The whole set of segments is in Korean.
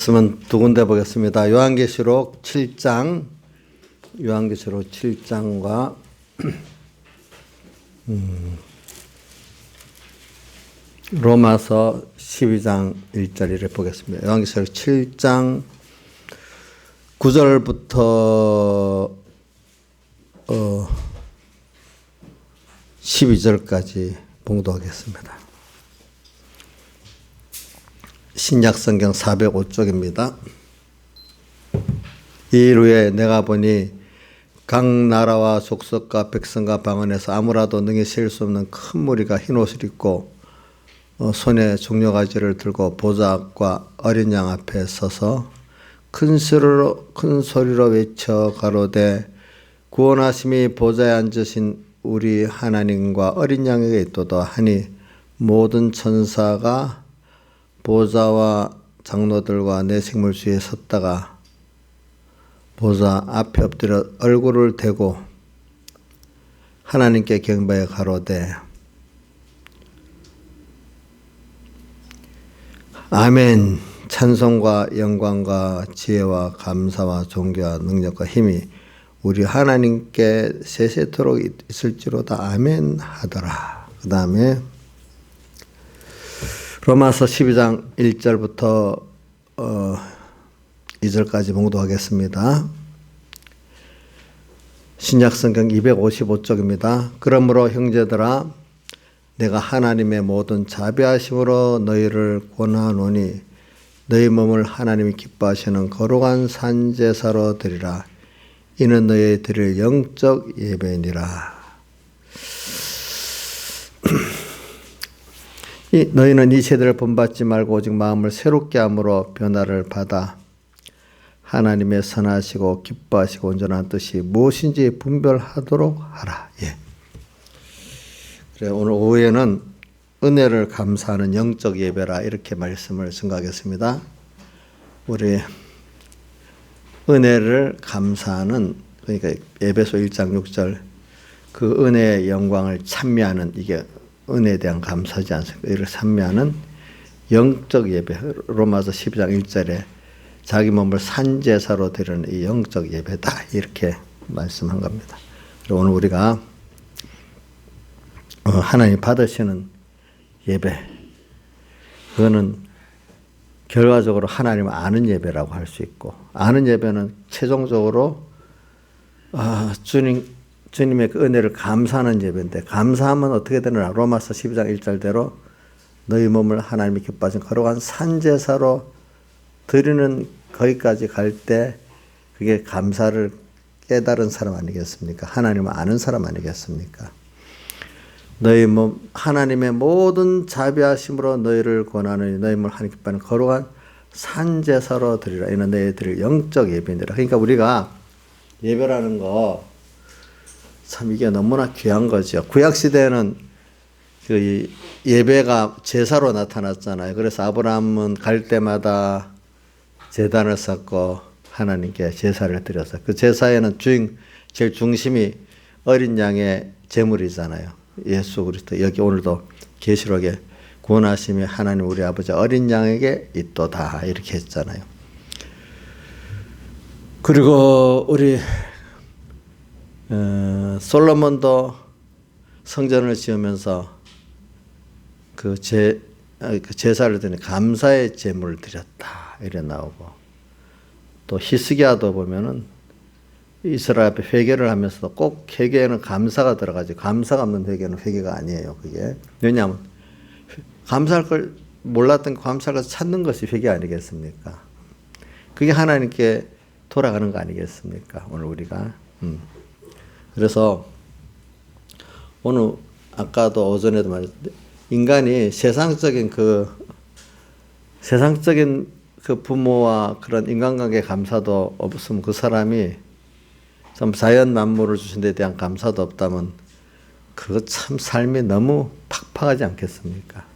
말씀은 두 군데 보겠습니다. 요한계시록 7장, 요한계시록 7장과 로마서 12장 1절을 보겠습니다. 요한계시록 7장 9절부터 12절까지 봉독하겠습니다. 신약성경 405쪽입니다. 이일 후에 내가 보니 각 나라와 족속과 백성과 방언에서 아무라도 능히 셀 수 없는 큰 무리가 흰옷을 입고 손에 종려가지를 들고 보좌 앞과 어린 양 앞에 서서 큰 소리로 외쳐 가로되 구원하심이 보좌에 앉으신 우리 하나님과 어린 양에게 있도다 하니 모든 천사가 보좌와 장로들과 내 생물수에 섰다가 보좌 앞에 엎드려 얼굴을 대고 하나님께 경배해 가로되 아멘. 찬송과 영광과 지혜와 감사와 존귀와 능력과 힘이 우리 하나님께 세세토록 있을지로다. 아멘 하더라. 그 다음에 로마서 12장 1절부터 2절까지 봉독하겠습니다. 신약성경 255쪽입니다. 그러므로 형제들아 내가 하나님의 모든 자비하심으로 너희를 권하노니 너희 몸을 하나님이 기뻐하시는 거룩한 산제사로 드리라. 이는 너희 드릴 영적 예배니라. 너희는 이 세대를 본받지 말고 오직 마음을 새롭게 함으로 변화를 받아 하나님의 선하시고 기뻐하시고 온전한 뜻이 무엇인지 분별하도록 하라. 예. 그래, 오늘 오후에는 은혜를 감사하는 영적 예배라 이렇게 말씀을 증거하겠습니다. 우리 은혜를 감사하는, 그러니까 에베소 1장 6절 그 은혜의 영광을 찬미하는, 이게 은혜에 대한 감사지 않습니까? 이를 찬미하는 영적 예배, 로마서 12장 1절에 자기 몸을 산제사로 드리는 이 영적 예배다 이렇게 말씀한 겁니다. 그리고 오늘 우리가 하나님 받으시는 예배, 그거는 결과적으로 하나님을 아는 예배라고 할 수 있고, 아는 예배는 최종적으로 주님의 그 은혜를 감사하는 예배인데, 감사하면 어떻게 되느냐? 로마서 12장 1절대로 너희 몸을 하나님이 기뻐하신 거룩한 산제사로 드리는 거기까지 갈 때 그게 감사를 깨달은 사람 아니겠습니까? 하나님을 아는 사람 아니겠습니까? 너희 몸 하나님의 모든 자비하심으로 너희를 권하느니 너희 몸을 하나님 기뻐하는 거룩한 산제사로 드리라. 이는 너희 드릴 영적 예배니라. 그러니까 우리가 예배라는 거 참 이게 너무나 귀한 거죠. 구약 시대에는 그 예배가 제사로 나타났잖아요. 그래서 아브라함은 갈 때마다 제단을 쌓고 하나님께 제사를 드려서 그 제사에는 제일 중심이 어린 양의 제물이잖아요. 예수 그리스도. 여기 오늘도 계시록에 구원하심이 하나님 우리 아버지 어린 양에게 있도다 이렇게 했잖아요. 그리고 우리 솔로몬도 성전을 지으면서 그 제사를 드리는 감사의 제물을 드렸다 이래 나오고, 또 히스기야도 보면은 이스라엘 앞에 회개를 하면서도 꼭 회개에는 감사가 들어가지, 감사가 없는 회개는 회개가 아니에요. 그게 왜냐하면 감사할 걸 몰랐던 감사할 것을 찾는 것이 회개 아니겠습니까? 그게 하나님께 돌아가는 거 아니겠습니까? 오늘 우리가 그래서 오늘 아까도 오전에도 말했는데 인간이 세상적인 그 부모와 그런 인간관계 감사도 없으면 그 사람이 좀 자연 만물을 주신 데 대한 감사도 없다면 그거 참 삶이 너무 팍팍하지 않겠습니까?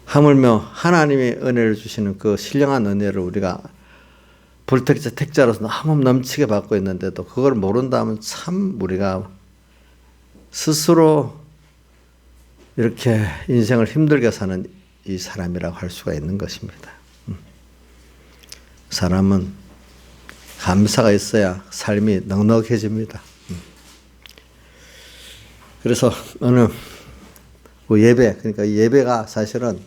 하물며 하나님의 은혜를 주시는 그 신령한 은혜를 우리가 불택자 택자로서 너무 넘치게 받고 있는데도 그걸 모른다면 참 우리가 스스로 이렇게 인생을 힘들게 사는 이 사람이라고 할 수가 있는 것입니다. 사람은 감사가 있어야 삶이 넉넉해집니다. 그래서 오늘 그 예배, 그러니까 이 예배가 사실은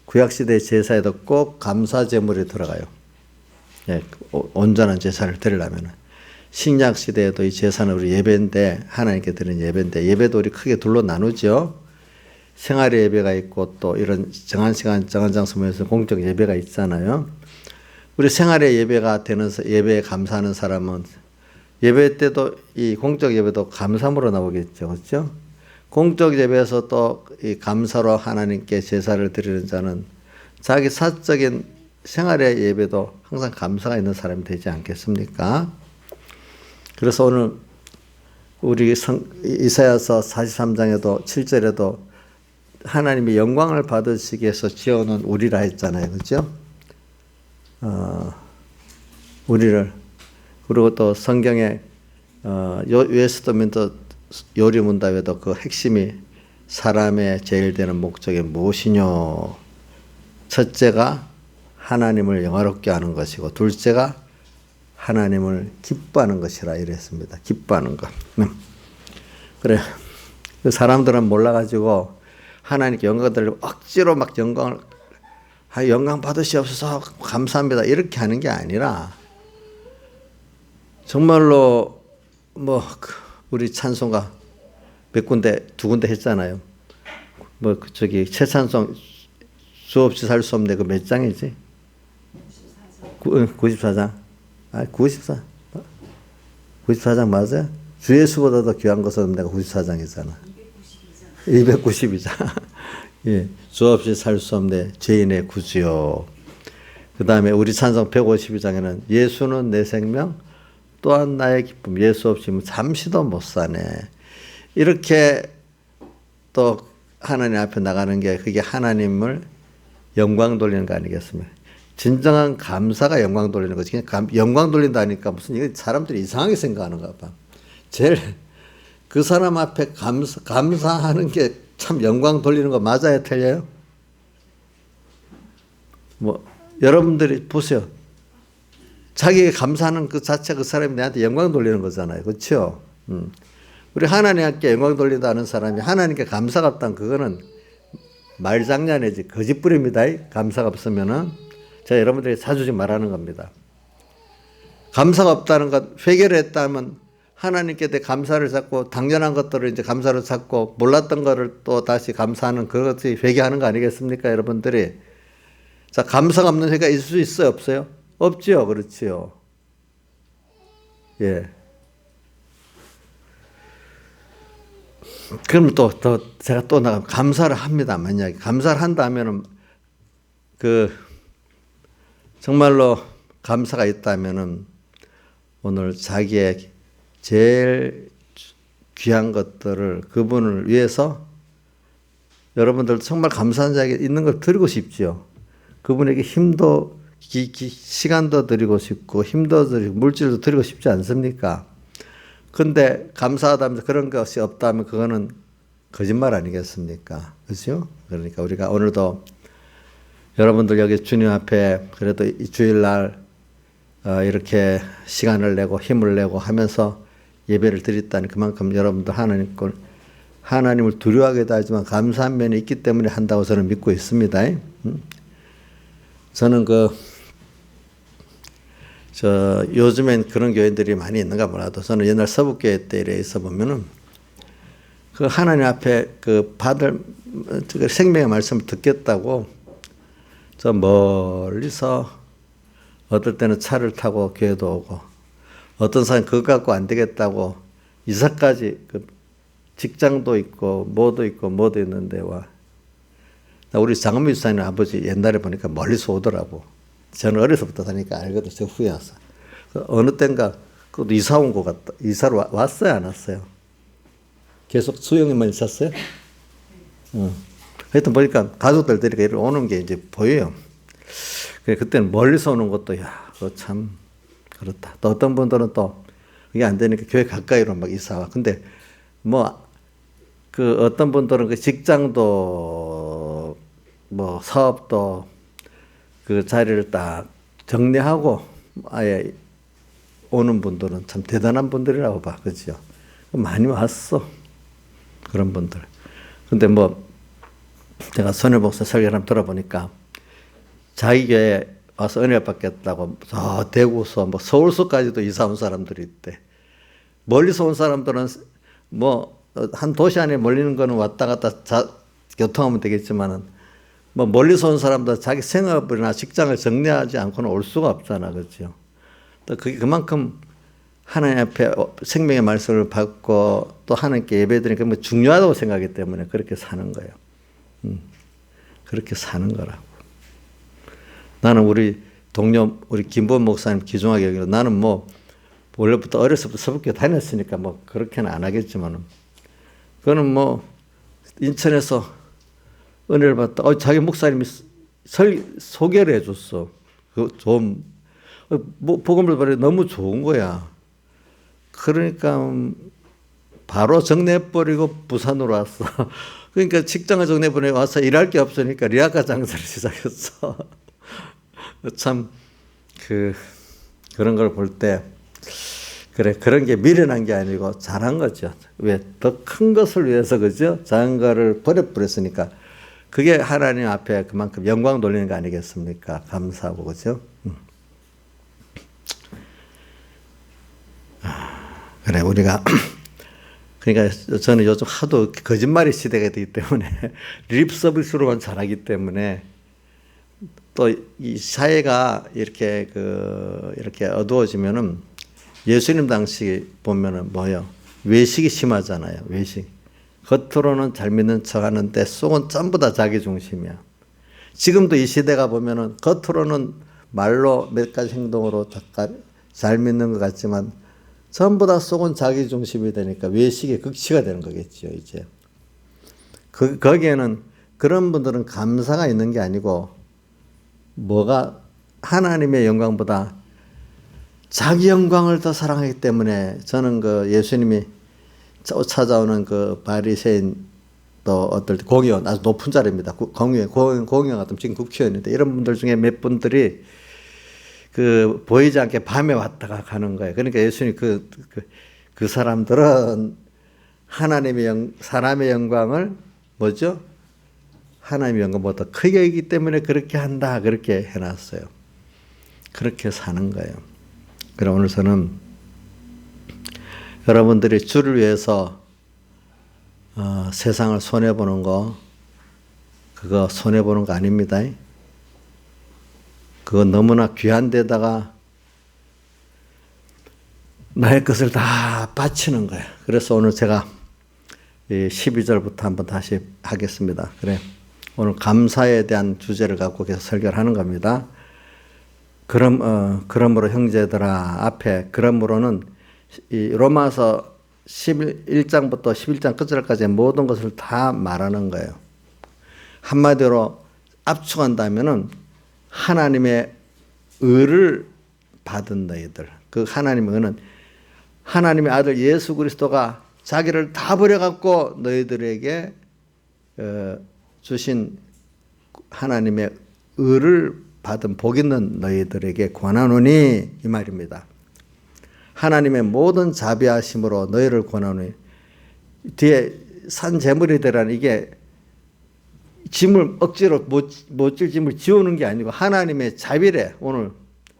구약시대 제사에도 꼭 감사제물이 들어가요. 예, 온전한 제사를 드리려면. 신약시대에도 이 제사는 우리 예배인데, 하나님께 드리는 예배인데, 예배도 우리 크게 둘로 나누죠. 생활의 예배가 있고 또 이런 정한 시간, 정한 장소 모여서 공적 예배가 있잖아요. 우리 생활의 예배가 되는, 예배에 감사하는 사람은 예배 때도 이 공적 예배도 감사함으로 나오겠죠. 그렇죠? 공적 예배에서 또 이 감사로 하나님께 제사를 드리는 자는 자기 사적인 생활의 예배도 항상 감사가 있는 사람이 되지 않겠습니까? 그래서 오늘 우리 이사야서 43장에도 7절에도 하나님이 영광을 받으시기 위해서 지어놓은 우리라 했잖아요. 그렇죠? 우리를. 그리고 또 성경에 웨스트민스터 요리문답에도 그 핵심이 사람의 제일 되는 목적이 무엇이뇨? 첫째가 하나님을 영화롭게 하는 것이고 둘째가 하나님을 기뻐하는 것이라 이랬습니다. 기뻐하는 것. 그래. 사람들은 몰라가지고 하나님께 영광 드리고 억지로 막 영광 받으시옵소서 감사합니다 이렇게 하는 게 아니라 정말로 우리 찬송가 몇 군데 두 군데 했잖아요. 새 찬송 수 없이 살 수 없네 그 몇 장이지? 94장. 94장 맞아요? 주 예수보다 더 귀한 것은 내가 94장이잖아. 292장. 예, 주 없이 살 수 없네 죄인의 구주요. 그 다음에 우리 찬송 152장에는 예수는 내 생명 또한 나의 기쁨 예수 없이면 잠시도 못 사네. 이렇게 또 하나님 앞에 나가는 게 그게 하나님을 영광 돌리는 거 아니겠습니까? 진정한 감사가 영광 돌리는 거지. 그냥 영광 돌린다니까 무슨 이거 사람들이 이상하게 생각하는가 봐. 제일 그 사람 앞에 감사하는 게 참 영광 돌리는 거 맞아요, 틀려요? 여러분들이 보세요. 자기가 감사하는 그 자체 그 사람이 내한테 영광 돌리는 거잖아요. 그렇죠? 우리 하나님께 영광 돌린다는 사람이 하나님께 감사가 없다면 그거는 말장난이지 거짓부립니다. 감사가 없으면은 제가 여러분들이 사주지 말하는 겁니다. 감사가 없다는 것 회개를 했다면 하나님께 대해 감사를 찾고 당연한 것들을 이제 감사를 찾고 몰랐던 것을 또 다시 감사하는 그것이 회개하는 거 아니겠습니까, 여러분들이? 자, 감사가 없는 회개가 있을 수 있어요, 없어요? 없지요, 그렇지요. 예. 그럼 제가 또 감사를 합니다. 만약에 감사를 한다면은 정말로 감사가 있다면은 오늘 자기의 제일 귀한 것들을 그분을 위해서 여러분들 정말 감사한 자에게 있는 걸 드리고 싶지요. 그분에게 힘도 시간도 드리고 싶고 힘도 드리고 물질도 드리고 싶지 않습니까? 근데 감사하다면서 그런 것이 없다면 그거는 거짓말 아니겠습니까? 그렇죠? 그러니까 우리가 오늘도 여러분들 여기 주님 앞에 그래도 이 주일날 이렇게 시간을 내고 힘을 내고 하면서 예배를 드렸다니 그만큼 여러분들 하나님을 두려워하기도 하지만 감사한 면이 있기 때문에 한다고 저는 믿고 있습니다. 저는 요즘엔 그런 교인들이 많이 있는가 몰라도 저는 옛날 서북교회 때 이래 있어 보면은 그 하나님 앞에 받을 생명의 말씀을 듣겠다고 저 멀리서 어떨 때는 차를 타고 교회도 오고 어떤 사람은 그거 갖고 안 되겠다고 이사까지 직장도 있고 뭐도 있는데 와. 우리 장은미 집사님 아버지 옛날에 보니까 멀리서 오더라고. 저는 어려서부터 다니까 알거든. 저 후에 와서. 어느 땐가 그것도 이사 온 것 같다. 이사로 왔어요, 안 왔어요? 계속 수영이만 있었어요? 하여튼 보니까 가족들 데리고 이리 오는 게 이제 보여요. 그때는 멀리서 오는 것도 그거 참 그렇다. 또 어떤 분들은 또 그게 안 되니까 교회 가까이로 막 이사 와. 근데 그 어떤 분들은 그 직장도 뭐 사업도 그 자리를 딱 정리하고 아예 오는 분들은 참 대단한 분들이라고 봐. 그죠? 많이 왔어. 그런 분들. 근데 뭐 제가 선일목사 설교를 한번 들어보니까 자기 교회에 와서 은혜 받겠다고 저 대구서 뭐 서울서까지도 이사 온 사람들이 있대. 멀리서 온 사람들은 뭐 한 도시 안에 몰리는 거는 왔다 갔다 교통하면 되겠지만은 뭐 멀리서 온 사람들 자기 생업이나 직장을 정리하지 않고는 올 수가 없잖아. 그렇죠? 또 그게 그만큼 하나님 앞에 생명의 말씀을 받고 또 하나님께 예배드리니까 뭐 중요하다고 생각하기 때문에 그렇게 사는 거예요. 그렇게 사는 거라고. 나는 우리 동료 우리 김보원 목사님 귀중하게 여기로 나는 뭐 원래부터 어려서부터 서북교회 다녔으니까 뭐 그렇게는 안 하겠지만은 그거는 뭐 인천에서 은혜를 받다 자기 목사님이 소개를 해줬어. 그 좀 복음을 받아 너무 좋은 거야. 그러니까 바로 정리해버리고 부산으로 왔어. 그러니까 직장을 정리해버리고 와서 일할 게 없으니까 리아카 장사를 시작했어. 참 그런 걸 볼 때 그래 그런 게 미련한 게 아니고 잘한 거죠. 왜 더 큰 것을 위해서 그죠? 작은 거를 버려버렸으니까 그게 하나님 앞에 그만큼 영광 돌리는 거 아니겠습니까? 감사하고 그죠? 그래 우리가 그러니까 저는 요즘 하도 거짓말의 시대가 되기 때문에 립 서비스로만 잘하기 때문에 또 이 사회가 이렇게 이렇게 어두워지면은 예수님 당시 보면은 뭐요? 외식이 심하잖아요. 외식. 겉으로는 잘 믿는 척 하는데 속은 전부 다 자기 중심이야. 지금도 이 시대가 보면은 겉으로는 말로 몇 가지 행동으로 잘 믿는 것 같지만 전부 다 속은 자기 중심이 되니까 외식의 극치가 되는 거겠죠, 이제. 거기에는 그런 분들은 감사가 있는 게 아니고 뭐가 하나님의 영광보다 자기 영광을 더 사랑하기 때문에 저는 그 예수님이 찾아오는 그 바리새인 또 어떨 때 공의원 아주 높은 자리입니다. 공의원 같으면 지금 국회의원인데 이런 분들 중에 몇 분들이 그 보이지 않게 밤에 왔다가 가는 거예요. 그러니까 예수님 그 사람들은 하나님의 사람의 영광을 뭐죠? 하나님의 영광보다 크게 있기 때문에 그렇게 한다. 그렇게 해놨어요. 그렇게 사는 거예요. 그럼 오늘 저는 여러분들이 주를 위해서 세상을 손해보는 거 그거 손해보는 거 아닙니다. 그거 너무나 귀한 데다가 나의 것을 다 바치는 거예요. 그래서 오늘 제가 12절부터 한번 다시 하겠습니다. 그래. 오늘 감사에 대한 주제를 갖고 계속 설교를 하는 겁니다. 그러므로 형제들아 앞에 그러므로는 이 로마서 11장부터 11장 끝절까지의 모든 것을 다 말하는 거예요. 한마디로 압축한다면은 하나님의 의를 받은 너희들. 그 하나님의 의는 하나님의 아들 예수 그리스도가 자기를 다 버려갖고 너희들에게 주신 하나님의 의를 받은 복 있는 너희들에게 권하노니 이 말입니다. 하나님의 모든 자비하심으로 너희를 권하노니 뒤에 산 재물이 되라는 이게 짐을 억지로 못 질 짐을 지우는 게 아니고 하나님의 자비래. 오늘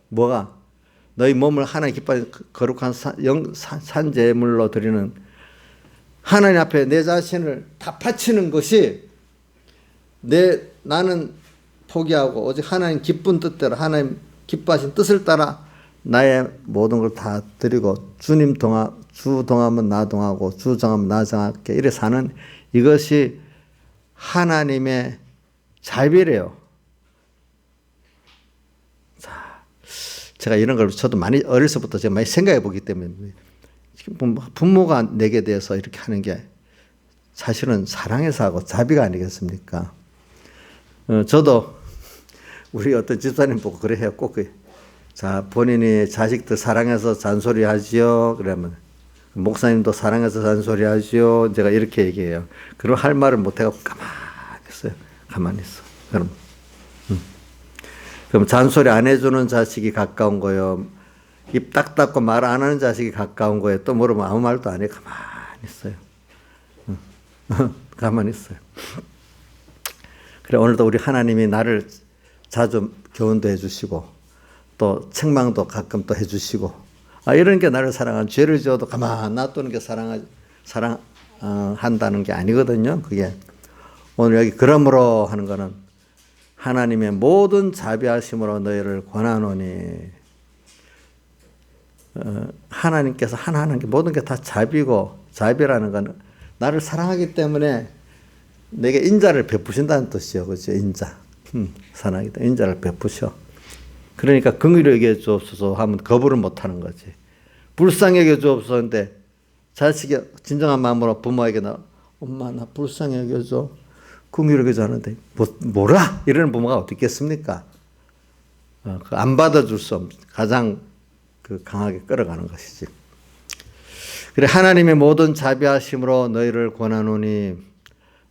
뭐가 너희 몸을 하나님 기뻐하는 거룩한 산 제물로 드리는 하나님 앞에 내 자신을 다 바치는 것이 나는 포기하고 오직 하나님 기쁜 뜻대로 하나님 기뻐하신 뜻을 따라 나의 모든 걸 다 드리고 주님 주 동하면 나 동하고 주 정하면 나 정할게 이래 사는 이것이 하나님의 자비래요. 자, 제가 이런 걸 저도 많이 어렸을 때부터 제가 많이 생각해 보기 때문에 부모가 내게 대해서 이렇게 하는 게 사실은 사랑해서 하고 자비가 아니겠습니까? 저도 우리 어떤 집사님 보고 그래 해요. 꼭 자, 본인이 자식들 사랑해서 잔소리 하지요. 그러면 목사님도 사랑해서 잔소리 하지요. 제가 이렇게 얘기해요. 그럼 할 말을 못해서 가만히 있어요. 가만히 있어. 그럼 잔소리 안 해주는 자식이 가까운 거예요. 입 딱 닫고 말 안 하는 자식이 가까운 거예요. 또 물으면 아무 말도 안 해. 가만히 있어요. 가만히 있어요. 그래, 오늘도 우리 하나님이 나를 자주 교훈도 해주시고, 또 책망도 가끔 또 해주시고, 이런 게 나를 사랑하는, 죄를 지어도 가만 놔두는 게 사랑한다는 게 아니거든요. 그게 오늘 여기 그러므로 하는 거는 하나님의 모든 자비하심으로 너희를 권하노니, 하나님께서 하나하는 게 모든 게 다 자비고, 자비라는 건 나를 사랑하기 때문에 내게 인자를 베푸신다는 뜻이요. 그렇죠? 인자. 사랑하기 때문에 인자를 베푸셔. 그러니까 긍휼히 여겨 주옵소서 하면 거부를 못 하는 거지. 불쌍히 여겨 주옵소서 하는데 자식이 진정한 마음으로 부모에게 엄마 나 불쌍히 여겨 줘. 긍휼히 여겨 줘 하는데 뭐라? 이러는 부모가 어디 있겠습니까? 안 받아줄 수 없는 가장 강하게 끌어가는 것이지. 그래, 하나님의 모든 자비하심으로 너희를 권하노니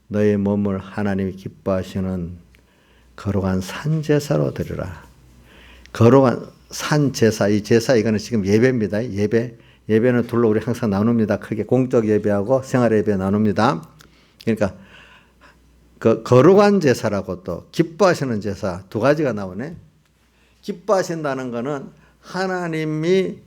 너희 몸을 하나님이 기뻐하시는 거룩한 산제사로 드리라. 거룩한 산제사, 이 제사 이거는 지금 예배입니다. 예배는 둘로 우리 항상 나눕니다. 크게 공적 예배하고 생활 예배 나눕니다. 그러니까 그 거룩한 제사라고 또 기뻐하시는 제사 두 가지가 나오네. 기뻐하신다는 거는 하나님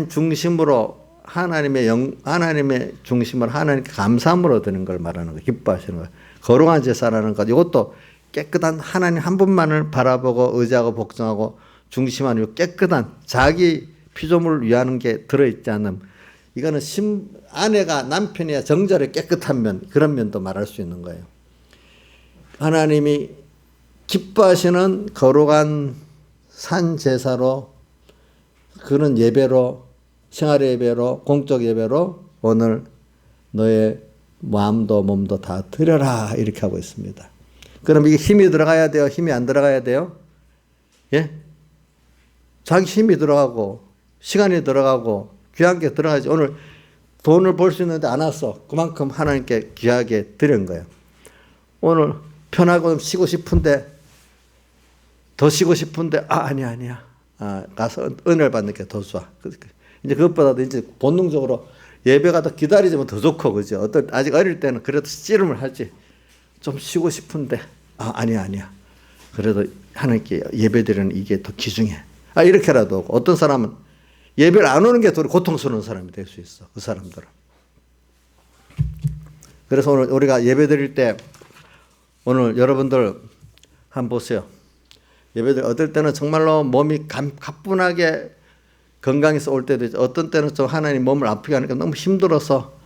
중심으로 하나님의 중심을 하나님께 감사함으로 드는 걸 말하는 거예요. 기뻐하시는 거예요. 거룩한 제사라는 것, 이것도 깨끗한 하나님 한 분만을 바라보고 의지하고 복종하고 중심하는 깨끗한 자기 피조물을 위하는 게 들어있지 않음. 이거는 아내가 남편이야 정절에 깨끗한 면, 그런 면도 말할 수 있는 거예요. 하나님이 기뻐하시는 거룩한 산 제사로, 그런 예배로, 생활 예배로, 공적 예배로 오늘 너의 마음도 몸도 다 드려라, 이렇게 하고 있습니다. 그럼 이게 힘이 들어가야 돼요? 힘이 안 들어가야 돼요? 예? 자기 힘이 들어가고 시간이 들어가고 귀한 게 들어가야지. 오늘 돈을 벌 수 있는데 안 왔어. 그만큼 하나님께 귀하게 드린 거예요. 오늘 편하고 쉬고 싶은데, 더 쉬고 싶은데 아니야. 가서 은혜를 받는 게 더 좋아. 이제 그것보다도 이제 본능적으로 예배가 더 기다리지면 더 좋고, 그죠? 아직 어릴 때는 그래도 씨름을 하지. 좀 쉬고 싶은데 아니야. 그래도 하나님께 예배드리는 이게 더 귀중해. 이렇게라도 어떤 사람은 예배를 안 오는 게 더 고통스러운 사람이 될 수 있어. 그 사람들은. 그래서 오늘 우리가 예배드릴 때 오늘 여러분들 한번 보세요. 예배들 어떨 때는 정말로 몸이 가뿐하게 건강해서 올 때도 있죠. 어떤 때는 좀 하나님 몸을 아프게 하니까 너무 힘들어서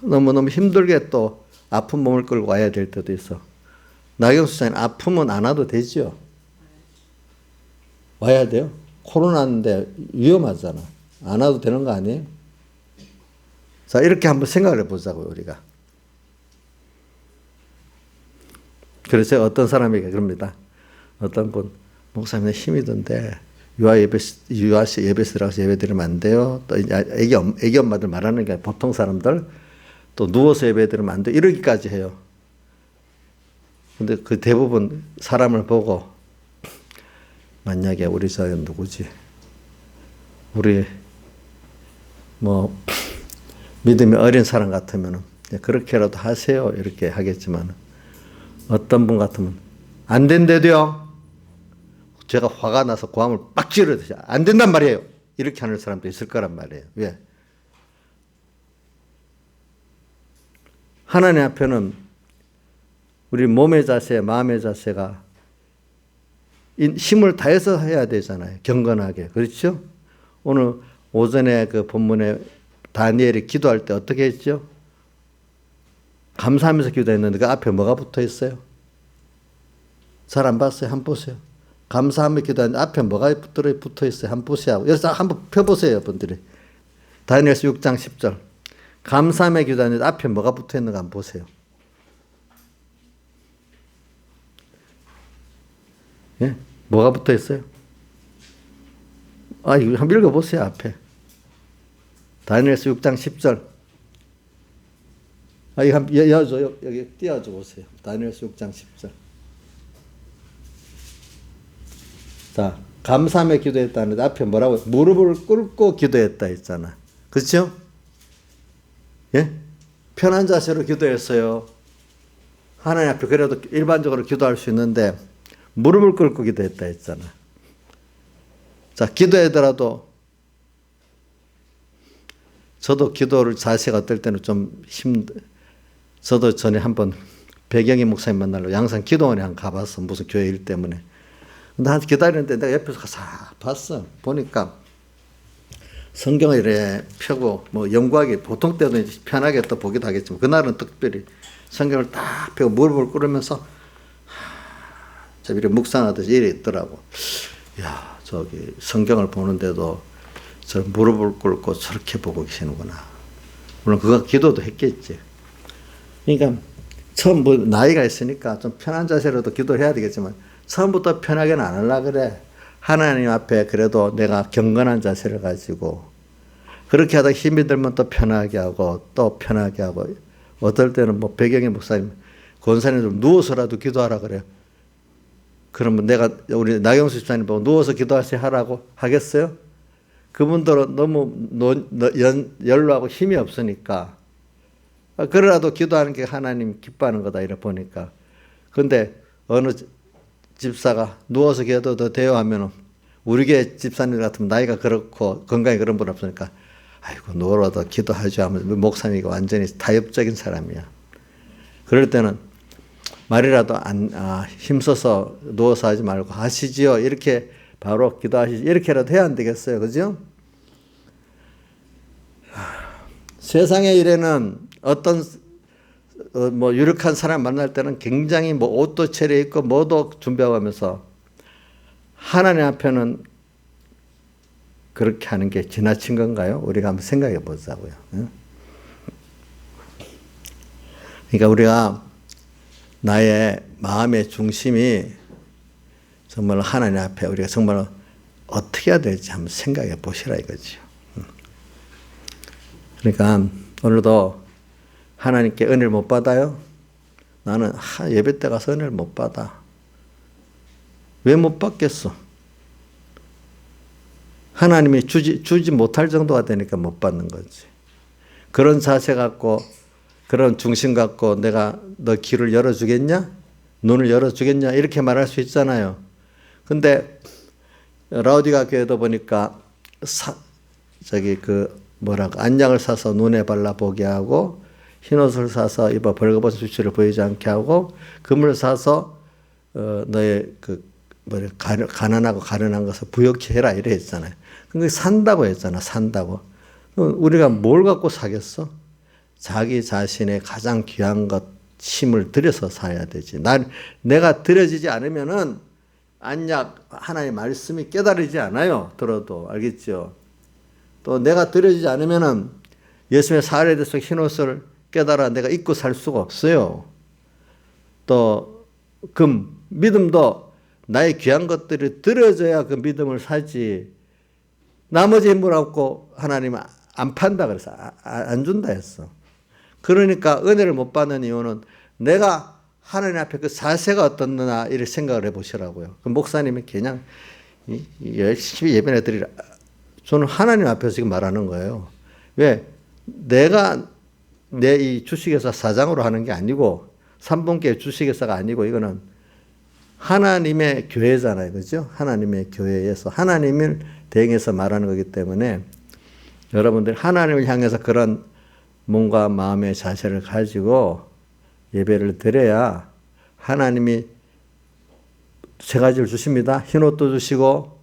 너무 힘들게 또 아픈 몸을 끌고 와야 될 때도 있어. 나경수 장님 아프면 안 와도 되죠? 와야 돼요? 코로나인데 위험하잖아. 안 와도 되는 거 아니에요? 자, 이렇게 한번 생각을 해보자고요, 우리가. 그래서 어떤 사람에게 그럽니다. 어떤 분, 목사님 힘이 든데 유아시 예배에 들어가서 예배 드리면 안 돼요. 또 애기 엄마들 말하는 게 보통 사람들 또 누워서 예배 드리면 안 돼. 이러기까지 해요. 근데 그 대부분 사람을 보고 만약에 우리 사회 누구지? 우리 믿음이 어린 사람 같으면 그렇게라도 하세요. 이렇게 하겠지만 어떤 분 같으면 안 된대도요. 제가 화가 나서 고함을 빡 지르듯이 안 된단 말이에요. 이렇게 하는 사람도 있을 거란 말이에요. 왜? 하나님 앞에는 우리 몸의 자세, 마음의 자세가 힘을 다해서 해야 되잖아요. 경건하게. 그렇죠? 오늘 오전에 그 본문에 다니엘이 기도할 때 어떻게 했죠? 감사하면서 기도했는데 그 앞에 뭐가 붙어 있어요? 잘 안 봤어요? 한번 보세요. 감사하며 기도하는데 앞에 뭐가 붙어 있어요? 한번 보세요. 여기서 한번 펴보세요, 여러분들이. 다니엘서 6장 10절. 감사하며 기도하는데 앞에 뭐가 붙어 있는가 한번 보세요. 예? 뭐가 붙어 있어요? 이거 한번 읽어보세요, 앞에. 다니엘서 6장 10절. 이거 한번 여줘. 여기 띄워줘 보세요. 다니엘서 6장 10절. 자, 감사하며 기도했다는데 앞에 뭐라고? 무릎을 꿇고 기도했다 했잖아. 그렇죠? 예? 편한 자세로 기도했어요. 하나님 앞에 그래도 일반적으로 기도할 수 있는데 무릎을 꿇고 기도했다 했잖아. 자, 기도하더라도 저도 기도를 자세가 어떨 때는 좀 저도 전에 한번 배경희 목사님 만나러 양산 기도원에 한 가봤어. 무슨 교회 일 때문에. 근데 한 기다리는데 내가 옆에서 가서 봤어. 보니까 성경을 이렇게 펴고 뭐 연구하기 보통 때도 편하게 또 보기도 하겠지만 그날은 특별히 성경을 딱 펴고 무릎을 꿇으면서 저 이렇게 묵상하듯이 이래 있더라고. 야, 저기 성경을 보는데도 저 무릎을 꿇고 저렇게 보고 계시는구나. 물론 그거 기도도 했겠지. 그러니까 처음 뭐 나이가 있으니까 좀 편한 자세로도 기도를 해야 되겠지만 처음부터 편하게는 안 하려고 그래. 하나님 앞에 그래도 내가 경건한 자세를 가지고 그렇게 하다 힘이 들면 또 편하게 하고 또 편하게 하고 어떨 때는 뭐 배경희 목사님 권사님 좀 누워서라도 기도하라 그래요. 그러면 내가 우리 나경수 집사님 보고 누워서 기도하시 하라고 하겠어요? 그분들은 너무 연로하고 힘이 없으니까 그래라도 기도하는 게 하나님 기뻐하는 거다 이래 보니까. 근데 어느 집사가 누워서 기도도 돼요 하면은 우리 교회 집사님 같으면 나이가 그렇고 건강이 그런 분 없으니까 아이고 누워라도 기도하죠 하면 목사님이 완전히 타협적인 사람이야. 그럴 때는 말이라도 힘써서 누워서 하지 말고 하시지요. 이렇게 바로 기도하시지. 이렇게라도 해야 안 되겠어요. 그죠? 세상의 일에는 어떤 뭐 유력한 사람 만날 때는 굉장히 뭐 옷도 차려입고 뭐도 준비하고 하면서 하나님 앞에는 그렇게 하는 게 지나친 건가요? 우리가 한번 생각해 보자고요. 그러니까 우리가 나의 마음의 중심이 정말 하나님 앞에 우리가 정말 어떻게 해야 될지 한번 생각해 보시라 이거죠. 그러니까 오늘도 하나님께 은혜를 못 받아요? 나는 예배 때 가서 은혜를 못 받아. 왜 못 받겠어? 하나님이 주지 못할 정도가 되니까 못 받는 거지. 그런 자세 갖고 그런 중심 갖고 내가 너 귀를 열어주겠냐? 눈을 열어주겠냐? 이렇게 말할 수 있잖아요. 근데 라우디가 교회도 보니까 안약을 사서 눈에 발라보게 하고 흰옷을 사서 입어 벌거벗은 수치를 보이지 않게 하고 금을 사서 너의 가난하고 가련한 것을 부욕케 해라 이래 했잖아요. 근데 산다고 했잖아. 산다고. 우리가 뭘 갖고 사겠어? 자기 자신의 가장 귀한 것 힘을 들여서 사야 되지. 내가 들여지지 않으면은 안약 하나님의 말씀이 깨달이지 않아요. 들어도 알겠죠? 또 내가 들여지지 않으면은 예수님의 사활에 대해서 흰옷을 깨달아 내가 입고 살 수가 없어요. 또 믿음도 나의 귀한 것들이 들어져야 그 믿음을 사지. 나머지 힘을 얻고 하나님은 안 판다 그래서 안 준다 했어. 그러니까 은혜를 못 받는 이유는 내가 하나님 앞에 그 자세가 어떻느냐 이렇게 생각을 해보시라고요. 그 목사님이 그냥 열심히 예배해 드리라. 저는 하나님 앞에서 지금 말하는 거예요. 왜? 내가 내 이 주식회사 사장으로 하는 게 아니고 3분께 주식회사가 아니고 이거는 하나님의 교회잖아요. 그죠? 하나님의 교회에서 하나님을 대행해서 말하는 거기 때문에 여러분들 하나님을 향해서 그런 몸과 마음의 자세를 가지고 예배를 드려야 하나님이 세 가지를 주십니다. 흰옷도 주시고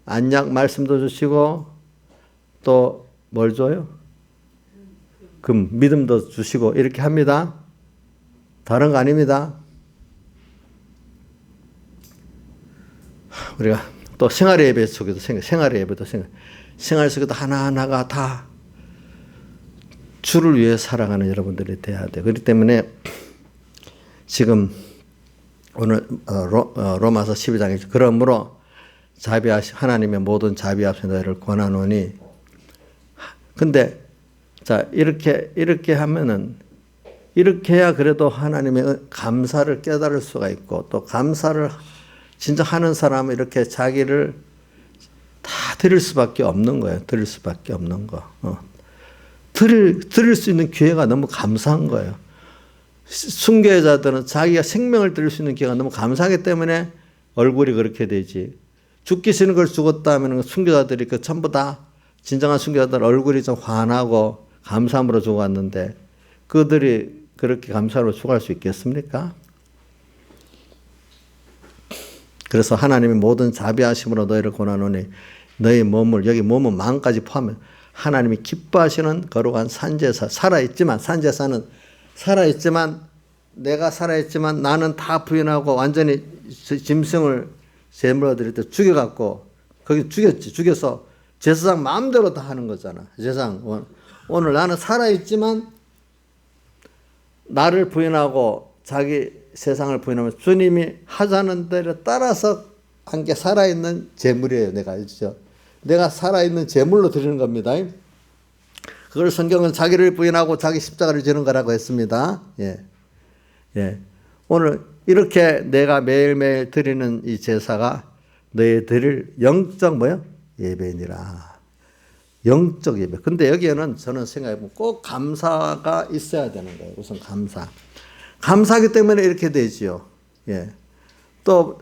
안약 말씀도 주시고 또 뭘 줘요? 믿음도 주시고 이렇게 합니다. 다른 거 아닙니다. 우리가 또 생활의 예배 속에도 생활의 예배도 생활 속에도 하나하나가 다 주를 위해 살아가는 여러분들이 돼야 돼요. 그렇기 때문에 지금 오늘 로마서 12장에 그러므로 하나님의 모든 자비하신 너희를 권하노니 근데 자, 이렇게 하면은 이렇게 해야 그래도 하나님의 감사를 깨달을 수가 있고 또 감사를 진짜 하는 사람은 이렇게 자기를 다 드릴 수밖에 없는 거예요. 드릴 수밖에 없는 거. 드릴 수 있는 기회가 너무 감사한 거예요. 순교자들은 자기가 생명을 드릴 수 있는 기회가 너무 감사하기 때문에 얼굴이 그렇게 되지. 죽기 싫은 걸 죽었다 하면 순교자들이 그 전부 다 진정한 순교자들 얼굴이 좀 환하고 감사함으로 죽어갔는데 그들이 그렇게 감사로 죽어갈 수 있겠습니까? 그래서 하나님이 모든 자비하심으로 너희를 권하노니 너희 몸을, 여기 몸은 마음까지 포함해 하나님이 기뻐하시는 거룩한 산제사, 살아있지만, 산제사는 살아있지만 내가 살아있지만 나는 다 부인하고 완전히 짐승을 제물로 드릴 때 죽여갖고 거기 죽여서 제사장 마음대로 다 하는 거잖아. 제사장 오늘 나는 살아있지만 나를 부인하고 자기 세상을 부인하면 주님이 하자는 대로 따라서 함께 살아있는 제물이에요. 내가 알죠? 내가 살아있는 제물로 드리는 겁니다. 그걸 성경은 자기를 부인하고 자기 십자가를 지는 거라고 했습니다. 예. 오늘 이렇게 내가 매일매일 드리는 이 제사가 너희 드릴 영적 예배니라. 영적 예배. 근데 여기에는 저는 생각해보면 꼭 감사가 있어야 되는 거예요. 우선 감사. 감사하기 때문에 이렇게 되지요. 예. 또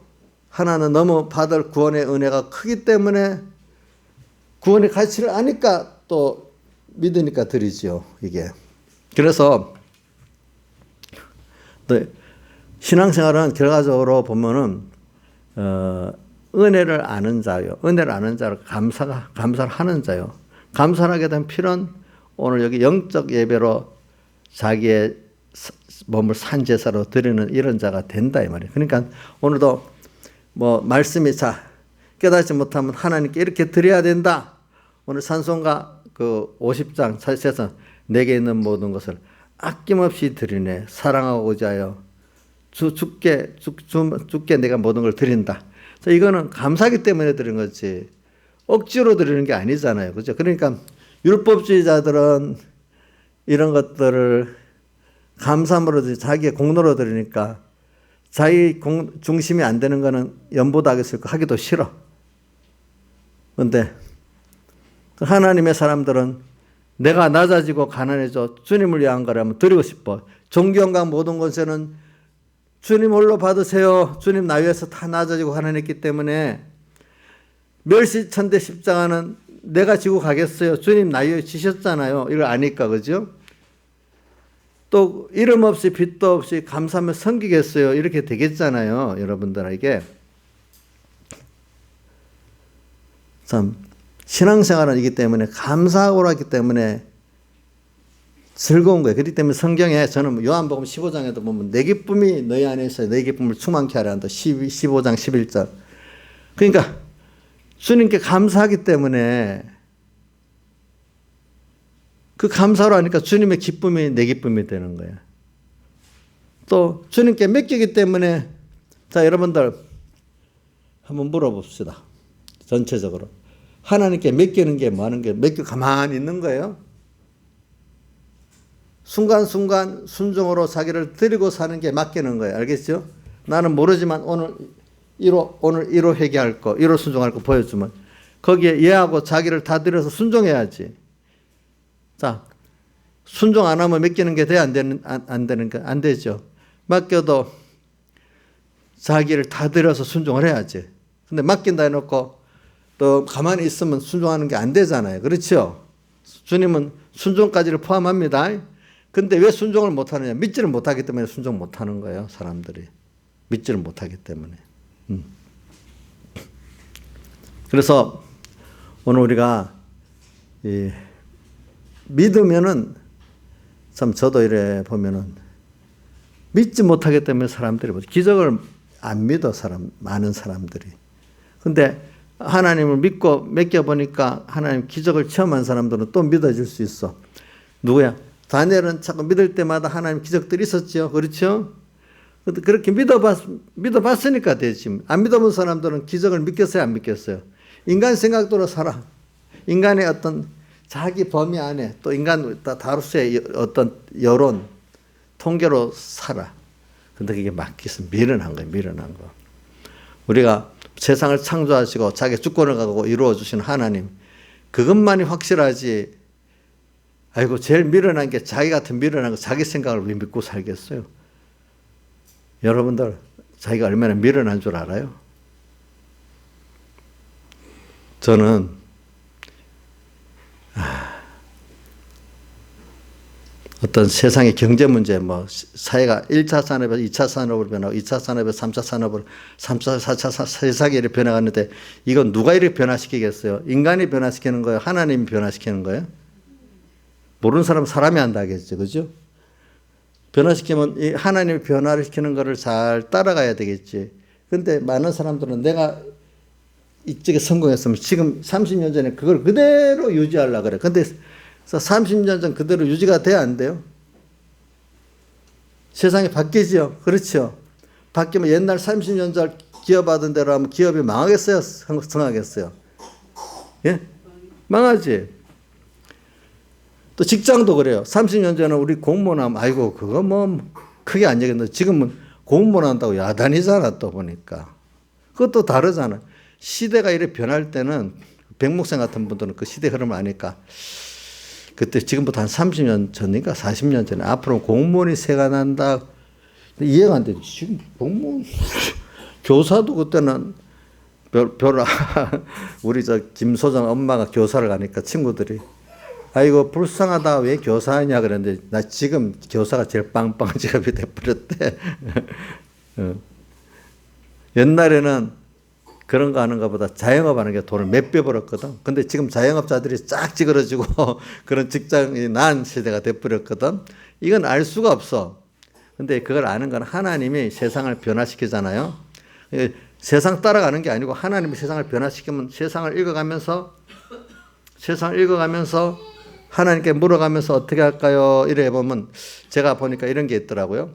하나는 너무 받을 구원의 은혜가 크기 때문에 구원의 가치를 아니까 또 믿으니까 드리지요. 이게. 그래서 신앙생활은 결과적으로 보면은 은혜를 아는 자요. 은혜를 아는 자로 감사를 하는 자요. 감사를 하게 된 필요는 오늘 여기 영적 예배로 자기의 몸을 산제사로 드리는 이런 자가 된다 이 말이에요. 그러니까 오늘도 말씀이 깨닫지 못하면 하나님께 이렇게 드려야 된다. 오늘 산송가 그 50장 차에서 내게 있는 모든 것을 아낌없이 드리네. 사랑하고자 하여 주께 내가 모든 걸 드린다. 이거는 감사하기 때문에 드리는 거지 억지로 드리는 게 아니잖아요. 그죠? 그러니까 율법주의자들은 이런 것들을 감사함으로 자기의 공로로 드리니까 자기 중심이 안 되는 거는 연보도 하기도 싫어. 그런데 하나님의 사람들은 내가 낮아지고 가난해져 주님을 위한 거라면 드리고 싶어. 존경과 모든 것에는 주님 홀로 받으세요. 주님 나 위해서 다 낮아지고 가난했기 때문에 멸시천대 십자가는 내가 지고 가겠어요. 주님 나 위해 지셨잖아요. 이걸 아니까 그죠? 또 이름 없이 빚도 없이 감사하며 섬기겠어요. 이렇게 되겠잖아요. 여러분들에게. 참 신앙생활은 이기 때문에 감사하고 하기 때문에 즐거운 거예요. 그렇기 때문에 성경에 저는 요한복음 15장에도 보면 내 기쁨이 너희 안에 있어요. 너희 기쁨을 충만케 하려 한다. 15장 11절. 그러니까 주님께 감사하기 때문에 그 감사로 하니까 주님의 기쁨이 내 기쁨이 되는 거예요. 또 주님께 맡기기 때문에 자 여러분들 한번 물어봅시다. 전체적으로. 하나님께 맡기는 게 뭐 하는 게 맡기고 가만히 있는 거예요. 순간순간 순종으로 자기를 드리고 사는 게 맡기는 거예요. 알겠죠? 나는 모르지만 오늘 1호 회개할 거, 1호 순종할 거 보여주면 거기에 얘하고 자기를 다 드려서 순종해야지. 자, 순종 안 하면 맡기는 게 돼? 안 되는 게 안 되죠. 맡겨도 자기를 다 드려서 순종을 해야지. 근데 맡긴다 해놓고 또 가만히 있으면 순종하는 게 안 되잖아요. 그렇죠? 주님은 순종까지를 포함합니다. 근데 왜 순종을 못하느냐? 믿지를 못하기 때문에 순종 못하는 거예요. 사람들이. 믿지를 못하기 때문에. 그래서 오늘 우리가 믿으면은 참 저도 이래 보면은 믿지 못하기 때문에 사람들이 기적을 안 믿어 많은 사람들이. 근데 하나님을 믿고 맡겨보니까 하나님 기적을 체험한 사람들은 또 믿어질 수 있어. 누구야? 다니엘은 자꾸 믿을 때마다 하나님 기적들이 있었죠. 그렇죠? 그렇게 믿어봤으니까 되지. 안 믿어본 사람들은 기적을 믿겠어요? 안 믿겠어요? 인간 생각대로 살아. 인간의 어떤 자기 범위 안에 또 인간 다루스의 어떤 여론, 통계로 살아. 근데 그게 막혀서 미련한 거예요. 미련한 거. 우리가 세상을 창조하시고 자기 주권을 갖고 이루어 주신 하나님, 그것만이 확실하지. 아이고 제일 미련한 게 자기 같은 미련한 거, 자기 생각을 왜 믿고 살겠어요? 여러분들 자기가 얼마나 미련한 줄 알아요? 저는 어떤 세상의 경제 문제, 뭐 사회가 1차 산업에서 2차 산업으로 변하고 2차 산업에서 3차 산업으로 3차, 4차 세상이 이렇게 변해가는데 이건 누가 이렇게 변화시키겠어요? 인간이 변화시키는 거예요? 하나님이 변화시키는 거예요? 모르는 사람은 사람이 한다겠죠. 그죠? 변화시키면 이 하나님이 변화를 시키는 거를 잘 따라가야 되겠지. 근데 많은 사람들은 내가 이쪽에 성공했으면 지금 30년 전에 그걸 그대로 유지하려고 그래. 근데 30년 전 그대로 유지가 돼야 안 돼요? 세상이 바뀌죠. 그렇죠. 바뀌면 옛날 30년 전 기업하던 대로 하면 기업이 망하겠어요? 성하겠어요? 예? 망하지. 또 직장도 그래요. 30년 전에 우리 공무원 하면 아이고 그거 뭐 크게 안 얘기했는데 지금은 공무원 한다고 야단이잖아. 또 보니까. 그것도 다르잖아. 시대가 이렇게 변할 때는 백목생 같은 분들은 그 시대 흐름을 아니까 그때 지금부터 한 30년 전인가 40년 전에 앞으로 공무원이 새가 난다. 이해가 안 돼. 지금 공무원 교사도 그때는 우리 저 김소정 엄마가 교사를 가니까 친구들이 아이고 불쌍하다 왜 교사하냐 그랬는데 나 지금 교사가 제일 빵빵한 직업이 돼버렸대. 옛날에는 그런 거 하는 것보다 자영업 하는 게 돈을 몇 배 벌었거든. 근데 지금 자영업자들이 쫙 찌그러지고 그런 직장이 난 시대가 돼버렸거든. 이건 알 수가 없어. 근데 그걸 아는 건 하나님이 세상을 변화시키잖아요. 세상 따라가는 게 아니고 하나님이 세상을 변화시키면 세상을 읽어가면서 하나님께 물어가면서 어떻게 할까요? 이래 보면 제가 보니까 이런 게 있더라고요.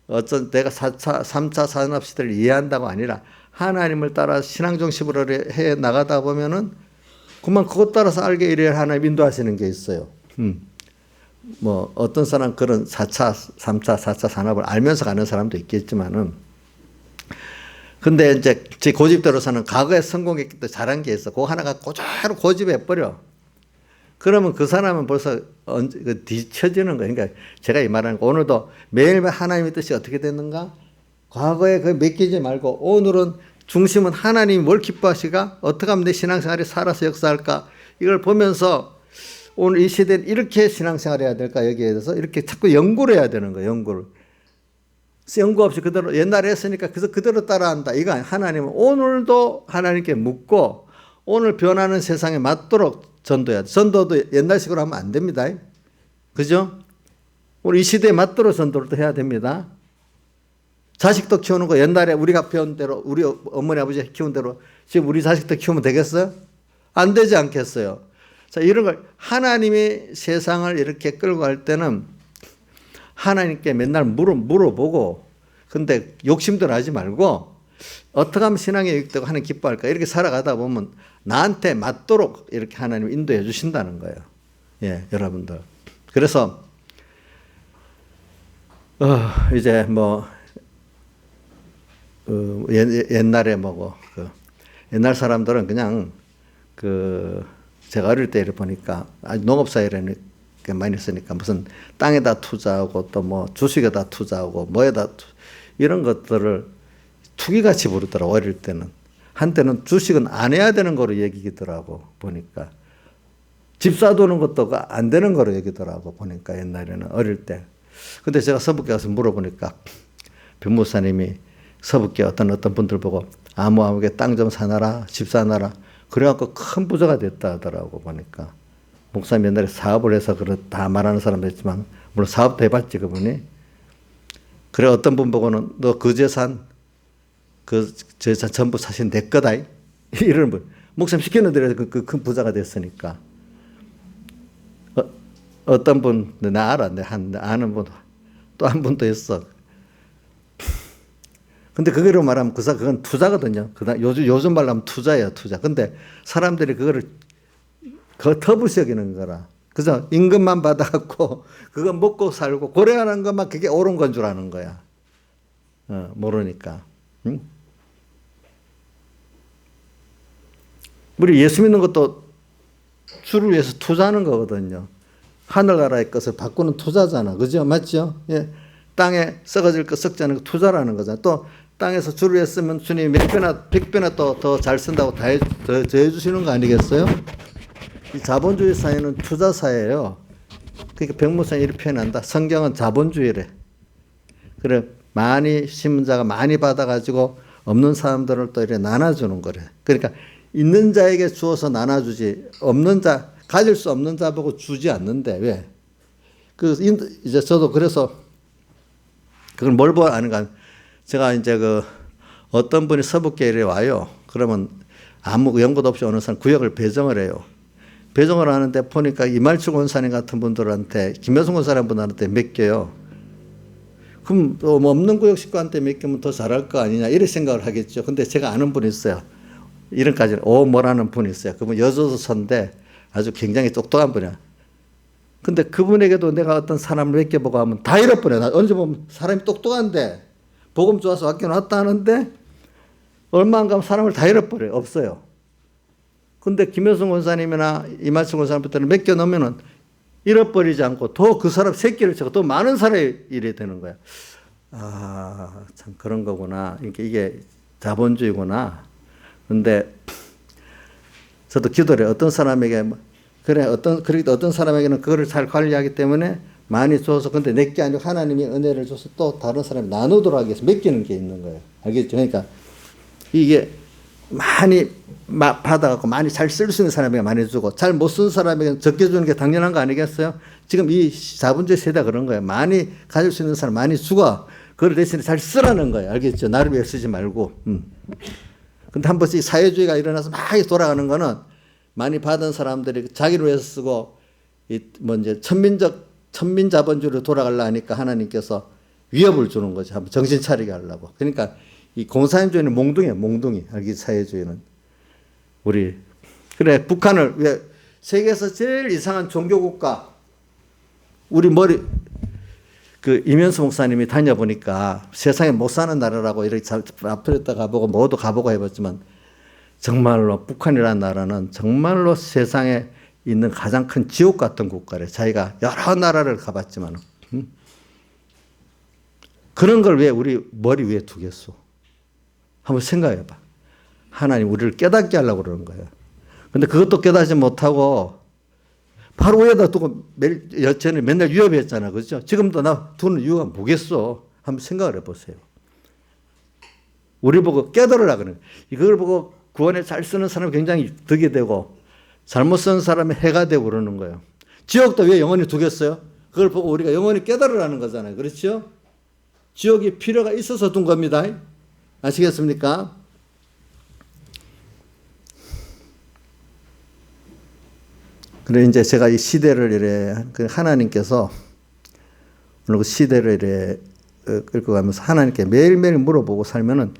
어떤 내가 3차 산업시대를 이해한다고 아니라 하나님을 따라 신앙 중심으로 해 나가다 보면은 그만 그것 따라서 알게 이래야 하나님 인도하시는 게 있어요. 뭐 어떤 사람 그런 4차, 3차, 4차 산업을 알면서 가는 사람도 있겠지만은 근데 이제 제 고집대로서는 과거에 성공했기 때문에 잘한 게 있어. 그거 하나가 그대로 고집해 버려. 그러면 그 사람은 벌써 뒤처지는 거예요. 그러니까 제가 이 말하는 거 오늘도 매일매일 하나님의 뜻이 어떻게 됐는가? 과거에 그 맡기지 말고 오늘은 중심은 하나님이 뭘 기뻐하시가? 어떻게 하면 내 신앙생활이 살아서 역사할까? 이걸 보면서 오늘 이 시대는 이렇게 신앙생활 해야 될까? 여기에 대해서 이렇게 자꾸 연구를 해야 되는 거예요. 연구를. 연구 없이 그대로 옛날에 했으니까 그대로 따라한다. 이거 아니에요. 하나님은 오늘도 하나님께 묻고 오늘 변하는 세상에 맞도록 전도해야 돼. 전도도 옛날식으로 하면 안 됩니다. 그죠? 우리 이 시대에 맞도록 전도를 해야 됩니다. 자식도 키우는 거 옛날에 우리가 배운 대로 우리 어머니 아버지 키운 대로 지금 우리 자식도 키우면 되겠어요? 안 되지 않겠어요? 자, 이런 걸 하나님이 세상을 이렇게 끌고 갈 때는 하나님께 맨날 물어보고 근데 욕심도 나지 말고 어떻게 하면 신앙에 유익되고 하나님 기뻐할까 이렇게 살아가다 보면 나한테 맞도록 이렇게 하나님 인도해 주신다는 거예요. 예, 여러분들. 그래서 이제 뭐 옛날에 뭐고 옛날 사람들은 그냥 제가 어릴 때 이렇게 보니까 아주 농업사회라는 게 많이 있으니까 무슨 땅에다 투자하고 또 뭐 주식에다 투자하고 뭐에다 이런 것들을 투기같이 부르더라고 어릴 때는. 한때는 주식은 안 해야 되는 거로 얘기더라고 보니까. 집 사두는 것도 안 되는 거로 얘기더라고 보니까 옛날에는 어릴 때. 근데 제가 서북에 가서 물어보니까 변무사님이 서북계 어떤 분들 보고 아무게 땅 좀 사놔라 집 사놔라 그래갖고 큰 부자가 됐다 하더라고 보니까. 목사님 옛날에 사업을 해서 다 말하는 사람도 있지만 물론 사업도 해봤지 그분이. 그래 어떤 분 보고는 너 그 재산 재산 전부 사실 내 거다 이런 분. 목사님 시켰는데 그 큰 부자가 됐으니까. 어떤 분 나 알아 내 아는 분 또 한 분도 있어. 근데 그거로 말하면 그건 투자거든요. 요즘 말로 하면 투자예요, 투자. 근데 사람들이 그거를 그 터부시 여기는 거라. 그죠? 임금만 받아갖고 그거 먹고 살고 고래하는 것만 그게 옳은 건 줄 아는 거야. 모르니까. 응? 우리 예수 믿는 것도 주를 위해서 투자하는 거거든요. 하늘나라의 것을 바꾸는 투자잖아. 그죠? 맞죠? 예. 땅에 썩어질 것 썩지 않은 거 투자라는 거잖아. 또 땅에서 주를 위해 쓰면 주님이 몇 배나, 100배나 또 더 잘 쓴다고 더 해주시는 거 아니겠어요? 이 자본주의 사회는 투자 사회예요. 그러니까 백무사는 이렇게 표현한다. 성경은 자본주의래. 그래, 많이 심은 자가 많이 받아가지고 없는 사람들을 또 이렇게 나눠주는 거래. 그러니까 있는 자에게 주어서 나눠주지, 없는 자, 가질 수 없는 자 보고 주지 않는데, 왜? 이제 저도 그래서 그걸 뭘 보아 아는가. 제가 이제 어떤 분이 서북계에 와요. 그러면 아무 연고도 없이 어느 사람 구역을 배정을 해요. 배정을 하는데 보니까 이말출 권사님 같은 분들한테, 김여성 권사님 분들한테 맡겨요. 그럼 뭐 없는 구역 식구한테 맡기면 더 잘할 거 아니냐, 이렇게 생각을 하겠죠. 근데 제가 아는 분이 있어요. 이런까지 뭐라는 분이 있어요. 그분 여조선인데 아주 굉장히 똑똑한 분이야. 근데 그분에게도 내가 어떤 사람을 맡겨보고 하면 다 잃어버려. 나 언제 보면 사람이 똑똑한데 복음 좋아서 맡겨놨다 하는데 얼마 안 가면 사람을 다 잃어버려요. 없어요. 근데 김효성 권사님이나 이말씀 권사님부터는 맡겨놓으면은 잃어버리지 않고 더 그 사람 새끼를 쳐고 더 많은 사람이 이래 되는 거야. 아, 참 그런 거구나. 이게 자본주의구나. 근데 저도 기도를 어떤 사람에게 그래도 어떤 사람에게는 그거를 잘 관리하기 때문에 많이 줘서, 근데 내게 아니고 하나님이 은혜를 줘서 또 다른 사람이 나누도록 하기 위해서 맡기는 게 있는 거예요. 알겠죠? 그러니까 이게 많이 받아갖고 많이 잘 쓸 수 있는 사람에게 많이 주고 잘 못 쓰는 사람에게 적게 주는 게 당연한 거 아니겠어요? 지금 이 자본주의 세대가 그런 거예요. 많이 가질 수 있는 사람 많이 주고 그걸 대신에 잘 쓰라는 거예요. 알겠죠? 나를 위해 쓰지 말고. 근데 한 번씩 사회주의가 일어나서 막 돌아가는 거는 많이 받은 사람들이 자기를 위해서 쓰고 이제 천민 자본주의로 돌아가려 하니까 하나님께서 위협을 주는 거죠. 한번 정신 차리게 하려고. 그러니까 이 공산주의는 몽둥이야, 몽둥이. 알기 사회주의는. 그래, 북한을 왜 세계에서 제일 이상한 종교국가, 우리 이면수 목사님이 다녀보니까 세상에 못 사는 나라라고 이렇게 아프리카 가보고 모두 가보고 해봤지만 정말로 북한이라는 나라는 정말로 세상에 있는 가장 큰 지옥 같은 국가래. 자기가 여러 나라를 가봤지만 그런 걸 왜 우리 머리 위에 두겠소? 한번 생각해봐. 하나님 우리를 깨닫게 하려고 그러는 거예요. 근데 그것도 깨닫지 못하고 바로 위에다 두고 여전히 맨날 위협했잖아. 그렇죠? 지금도 나 두는 이유가 뭐겠어? 한번 생각을 해보세요. 우리 보고 깨달으라 그러는 거예요. 이걸 보고 구원에 잘 쓰는 사람이 굉장히 덕이 되고 잘못 쓰는 사람이 해가 되고 그러는 거예요. 지옥도 왜 영원히 두겠어요? 그걸 보고 우리가 영원히 깨달으라는 거잖아요. 그렇죠? 지옥이 필요가 있어서 둔 겁니다. 아시겠습니까? 그래, 이제 제가 이 시대를 이래, 하나님께서 오늘 그 시대를 이래 끌고 가면서 하나님께 매일매일 물어보고 살면은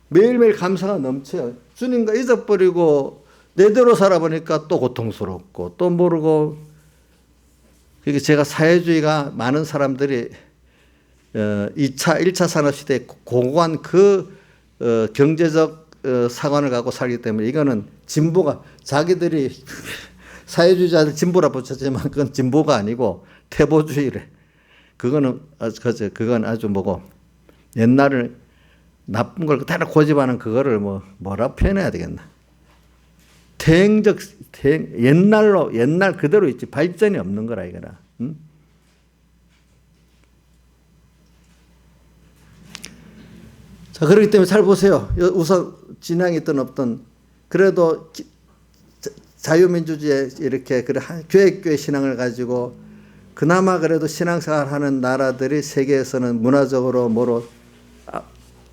매일매일 감사가 넘쳐요. 주님과 잊어버리고 내대로 살아보니까 또 고통스럽고 또 모르고. 그러니까 제가 사회주의가 많은 사람들이 1차 산업시대에 고고한 경제적 사관을 갖고 살기 때문에 이거는 진보가 자기들이 사회주의자들 진보라 붙였지만 그건 진보가 아니고 퇴보주의래. 그건 아주 뭐고 옛날을 나쁜 걸 다 고집하는 그거를 뭐라 표현해야 되겠나. 옛날 그대로 있지 발전이 없는 거라 이거라. 응? 자, 그렇기 때문에 잘 보세요. 우선 진앙이 있든 없든 그래도 자유민주주의에 이렇게 교회 신앙을 가지고 그나마 그래도 신앙생활 하는 나라들이 세계에서는 문화적으로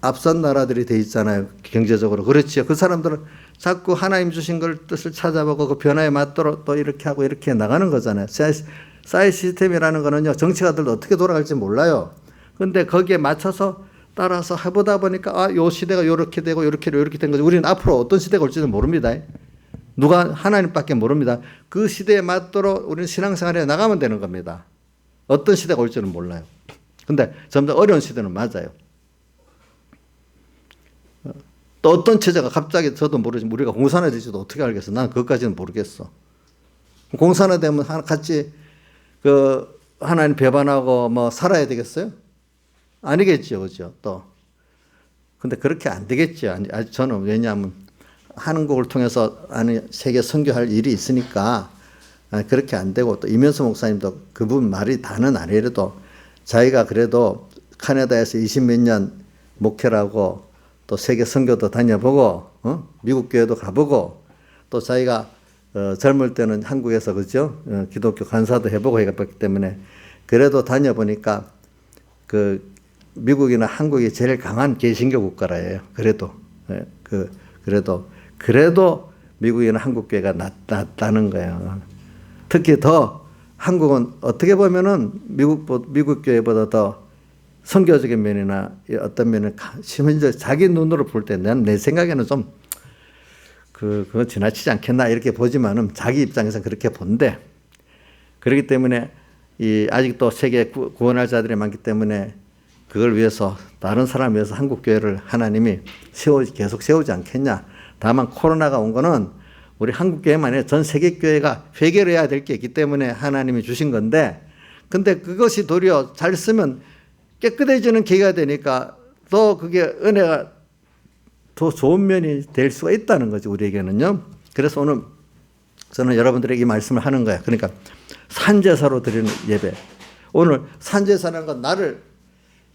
앞선 나라들이 돼 있잖아요. 경제적으로. 그렇지요. 그 사람들은 자꾸 하나님 주신 걸 뜻을 찾아보고 그 변화에 맞도록 또 이렇게 하고 이렇게 나가는 거잖아요. 사회 시스템이라는 거는요. 정치가들도 어떻게 돌아갈지 몰라요. 그런데 거기에 맞춰서 따라서 해보다 보니까 요 시대가 요렇게 되고 요렇게 된 거죠. 우리는 앞으로 어떤 시대가 올지는 모릅니다. 누가 하나님밖에 모릅니다. 그 시대에 맞도록 우리는 신앙생활에 나가면 되는 겁니다. 어떤 시대가 올지는 몰라요. 근데 점점 어려운 시대는 맞아요. 또 어떤 체제가 갑자기 저도 모르지 우리가 공산화 될지도 어떻게 알겠어. 난 그것까지는 모르겠어. 공산화 되면 같이 그 하나님 배반하고 뭐 살아야 되겠어요? 아니겠죠, 그죠? 또 근데 그렇게 안 되겠죠. 저는 왜냐하면 한국을 통해서 세계 선교할 일이 있으니까 그렇게 안 되고 또 이면수 목사님도 그 부분 말이 다는 아니래도 자기가 그래도 캐나다에서 20몇 년 목회라고 또 세계 선교도 다녀보고 미국 교회도 가보고 또 자기가 젊을 때는 한국에서 그죠 기독교 간사도 해보고 해봤기 때문에 그래도 다녀보니까 그 미국이나 한국이 제일 강한 개신교 국가라예요. 그래도 그래도 미국이나 한국 교회가 낫다는 거예요. 특히 더 한국은 어떻게 보면은 미국 교회보다 더 선교적인 면이나 어떤 면은 심지어 자기 눈으로 볼 때 난 내 생각에는 좀 그거 지나치지 않겠나 이렇게 보지만은 자기 입장에서는 그렇게 본데 그렇기 때문에 아직도 세계 구원할 자들이 많기 때문에 그걸 위해서 다른 사람을 위해서 한국 교회를 하나님이 계속 세우지 않겠냐. 다만 코로나가 온 거는 우리 한국 교회만 아니라 전 세계 교회가 회개를 해야 될 게 있기 때문에 하나님이 주신 건데 근데 그것이 도리어 잘 쓰면 깨끗해지는 계기가 되니까 또 그게 은혜가 더 좋은 면이 될 수가 있다는 거죠. 우리에게는요. 그래서 오늘 저는 여러분들에게 이 말씀을 하는 거예요. 그러니까 산제사로 드리는 예배. 오늘 산제사라는 건 나를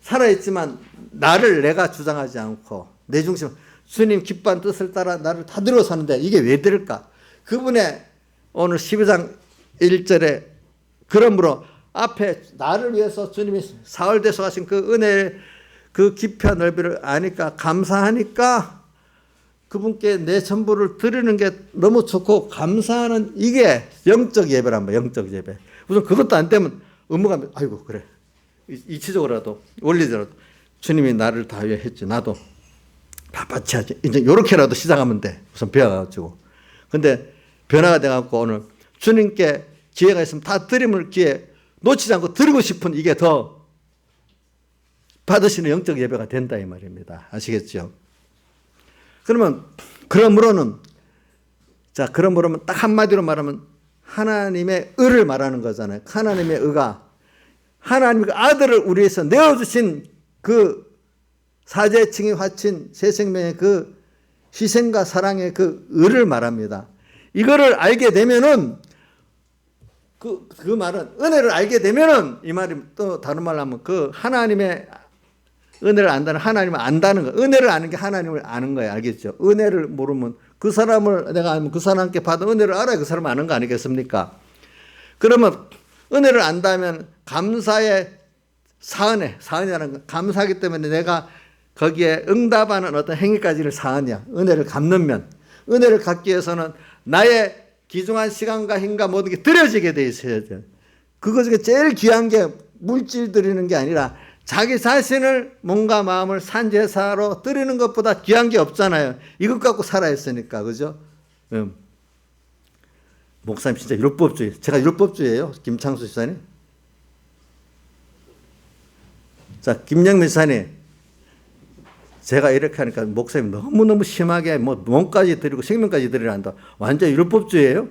살아있지만 나를 내가 주장하지 않고 내 중심 주님 기뻐한 뜻을 따라 나를 다 들어 사는데 이게 왜 들을까? 그분의 오늘 12장 1절에 그러므로 앞에 나를 위해서 주님이 사흘 대속하신 그 은혜의 그 깊이와 넓이를 아니까 감사하니까 그분께 내 전부를 드리는 게 너무 좋고 감사하는 이게 영적 예배란 말이에요. 영적 예배. 우선 그것도 안 되면 의무가 아이고 그래. 이치적으로라도 원리대로라도 주님이 나를 다 위해 했지 나도 다 같이 하지. 이제 요렇게라도 시작하면 돼. 우선 배워가지고. 근데 변화가 돼갖고 오늘 주님께 기회가 있으면 다 드림을 기회 놓치지 않고 드리고 싶은 이게 더 받으시는 영적 예배가 된다 이 말입니다. 아시겠죠? 그러므로는 딱 한마디로 말하면 하나님의 의를 말하는 거잖아요. 하나님의 의가 하나님의 아들을 우리 위해서 내어주신 그 사제층이 화친 새 생명의 그 희생과 사랑의 그 의를 말합니다. 이거를 알게 되면은 그 말은 은혜를 알게 되면은 이 말이 또 다른 말로 하면 그 하나님의 은혜를 안다는 하나님을 안다는 거. 은혜를 아는 게 하나님을 아는 거예요. 알겠죠? 은혜를 모르면 그 사람을 내가 알면 그 사람께 받은 은혜를 알아야 그 사람을 아는 거 아니겠습니까? 그러면 은혜를 안다면 감사의 사은이라는 건 감사하기 때문에 내가 거기에 응답하는 어떤 행위까지를 사은이야. 은혜를 갚는 면. 은혜를 갚기 위해서는 나의 귀중한 시간과 힘과 모든 게 드려지게 돼 있어야 돼. 그거 중에 제일 귀한 게 물질 드리는 게 아니라 자기 자신을 몸과 마음을 산제사로 드리는 것보다 귀한 게 없잖아요. 이것 갖고 살아있으니까. 그죠? 목사님 진짜 율법주의. 제가 율법주의예요. 김창수 지사님. 자, 김영민 지사님. 제가 이렇게 하니까 목사님 너무너무 심하게 뭐 몸까지 드리고 생명까지 드리려 한다. 완전 율법주의예요.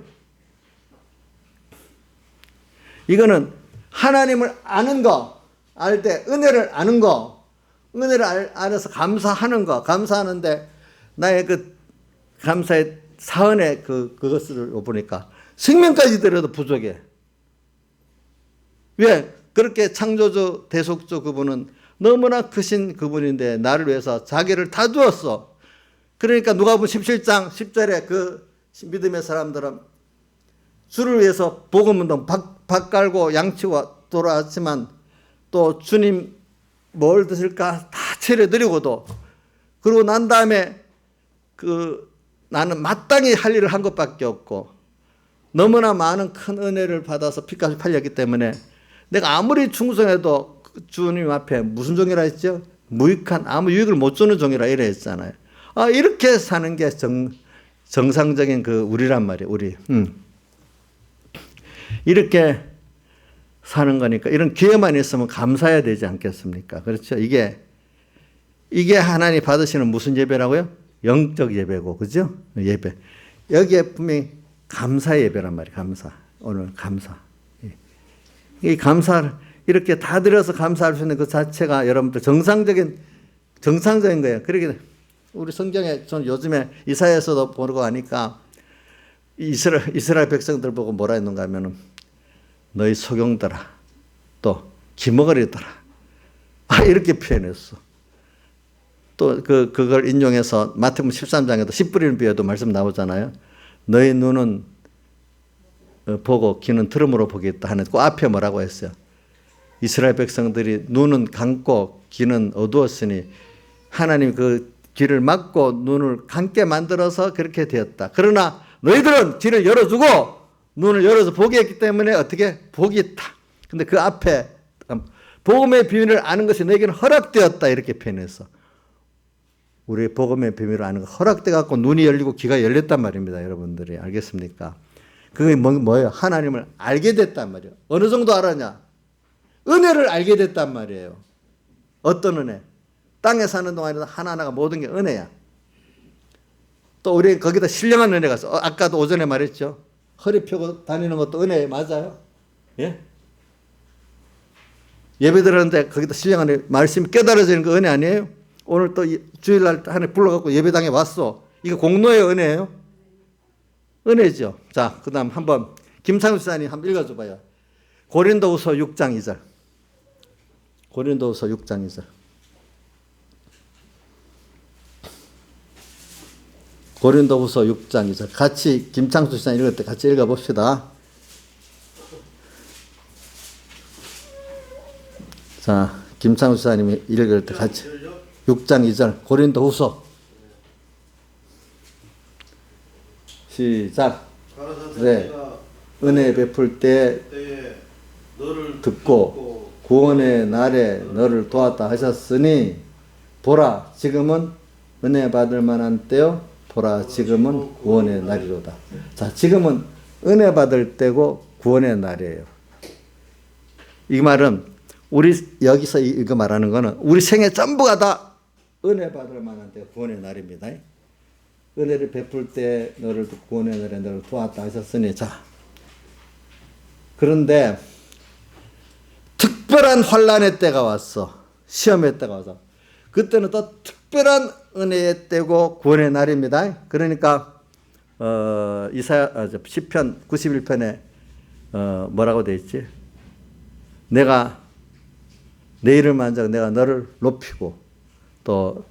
이거는 하나님을 아는 거, 알 때 은혜를 아는 거, 은혜를 알아서 감사하는 거, 감사하는데 나의 그 감사의 사은의 그것을 보니까 생명까지 드려도 부족해. 왜? 그렇게 창조주, 대속주 그분은 너무나 크신 그분인데 나를 위해서 자기를 다 주었어. 그러니까 누가복음 17장 10절에 그 믿음의 사람들은 주를 위해서 복음운동 밥 깔고 양치고 돌아왔지만 또 주님 뭘 드실까 다 차려드리고도 그러고 난 다음에 나는 마땅히 할 일을 한 것밖에 없고 너무나 많은 큰 은혜를 받아서 피까지 팔렸기 때문에 내가 아무리 충성해도 주님 앞에 무슨 종이라 했죠? 무익한 아무 유익을 못 주는 종이라 이래 했잖아요. 이렇게 사는 게 정상적인 그 우리란 말이에요. 우리. 이렇게 사는 거니까 이런 기회만 있으면 감사해야 되지 않겠습니까? 그렇죠? 이게 하나님 받으시는 무슨 예배라고요? 영적 예배고, 그죠? 예배. 여기에 분명히 감사 예배란 말이에요. 감사. 오늘 감사. 이 감사를 이렇게 다 드려서 감사할 수 있는 그 자체가 여러분들 정상적인 거예요. 그러게 우리 성경에 전 요즘에 이사야에서도 보고 하니까 이스라엘 백성들 보고 뭐라 했는가 하면은 너희 소경들아 또 기머거리더라 이렇게 표현했어. 또 그걸 인용해서 마태복음 13장에도 씨 뿌리는 비유에도 말씀 나오잖아요. 너희 눈은 보고 귀는 들음으로 보겠다 하는 그 앞에 뭐라고 했어요? 이스라엘 백성들이 눈은 감고 귀는 어두웠으니 하나님 그 귀를 막고 눈을 감게 만들어서 그렇게 되었다. 그러나 너희들은 귀를 열어주고 눈을 열어서 보게 했기 때문에 어떻게? 복이 있다. 근데 그 앞에 복음의 비밀을 아는 것이 너에게는 허락되었다 이렇게 표현했어. 우리 복음의 비밀을 아는 거 허락돼 갖고 눈이 열리고 귀가 열렸단 말입니다. 여러분들이 알겠습니까? 그게 뭐예요? 하나님을 알게 됐단 말이에요. 어느 정도 알았냐? 은혜를 알게 됐단 말이에요. 어떤 은혜? 땅에 사는 동안에도 하나하나가 모든 게 은혜야. 또 우리 거기다 신령한 은혜가 있어. 아까도 오전에 말했죠. 허리 펴고 다니는 것도 은혜 맞아요? 예? 예배 드렸는데 거기다 신령한 은혜, 말씀이 깨달아지는 거 은혜 아니에요? 오늘 또 주일날 하나 불러갖고 예배당에 왔어. 이거 공로의 은혜예요? 은혜죠. 자, 그 다음 한번 김상수 사님 한번 읽어줘봐요. 고린도후서 6장 2절. 고린도후서 6장 2절. 고린도후서 6장 2절. 같이 김창수 시장 읽을 때 같이 읽어봅시다. 자, 김창수 시장님이 읽을 때 같이 6장 2절 고린도후서 시작. 네. 은혜 베풀 때 듣고 구원의 날에 너를 도왔다 하셨으니 보라 지금은 은혜 받을 만한 때요 보라 지금은 구원의 날이로다. 자, 지금은 은혜 받을 때고 구원의 날이에요. 이 말은 우리 여기서 이거 말하는 거는 우리 생애 전부가 다 은혜 받을 만한 때 구원의 날입니다. 은혜를 베풀 때 너를 구원의 날에 너를 도왔다 하셨으니 자, 그런데 특별한 환난의 때가 왔어. 시험의 때가 와서 그때는 또 특별한 은혜의 때고 구원의 날입니다. 그러니까 시편 91편에 뭐라고 돼 있지? 내가 내 이름을 만져 내가 너를 높이고 또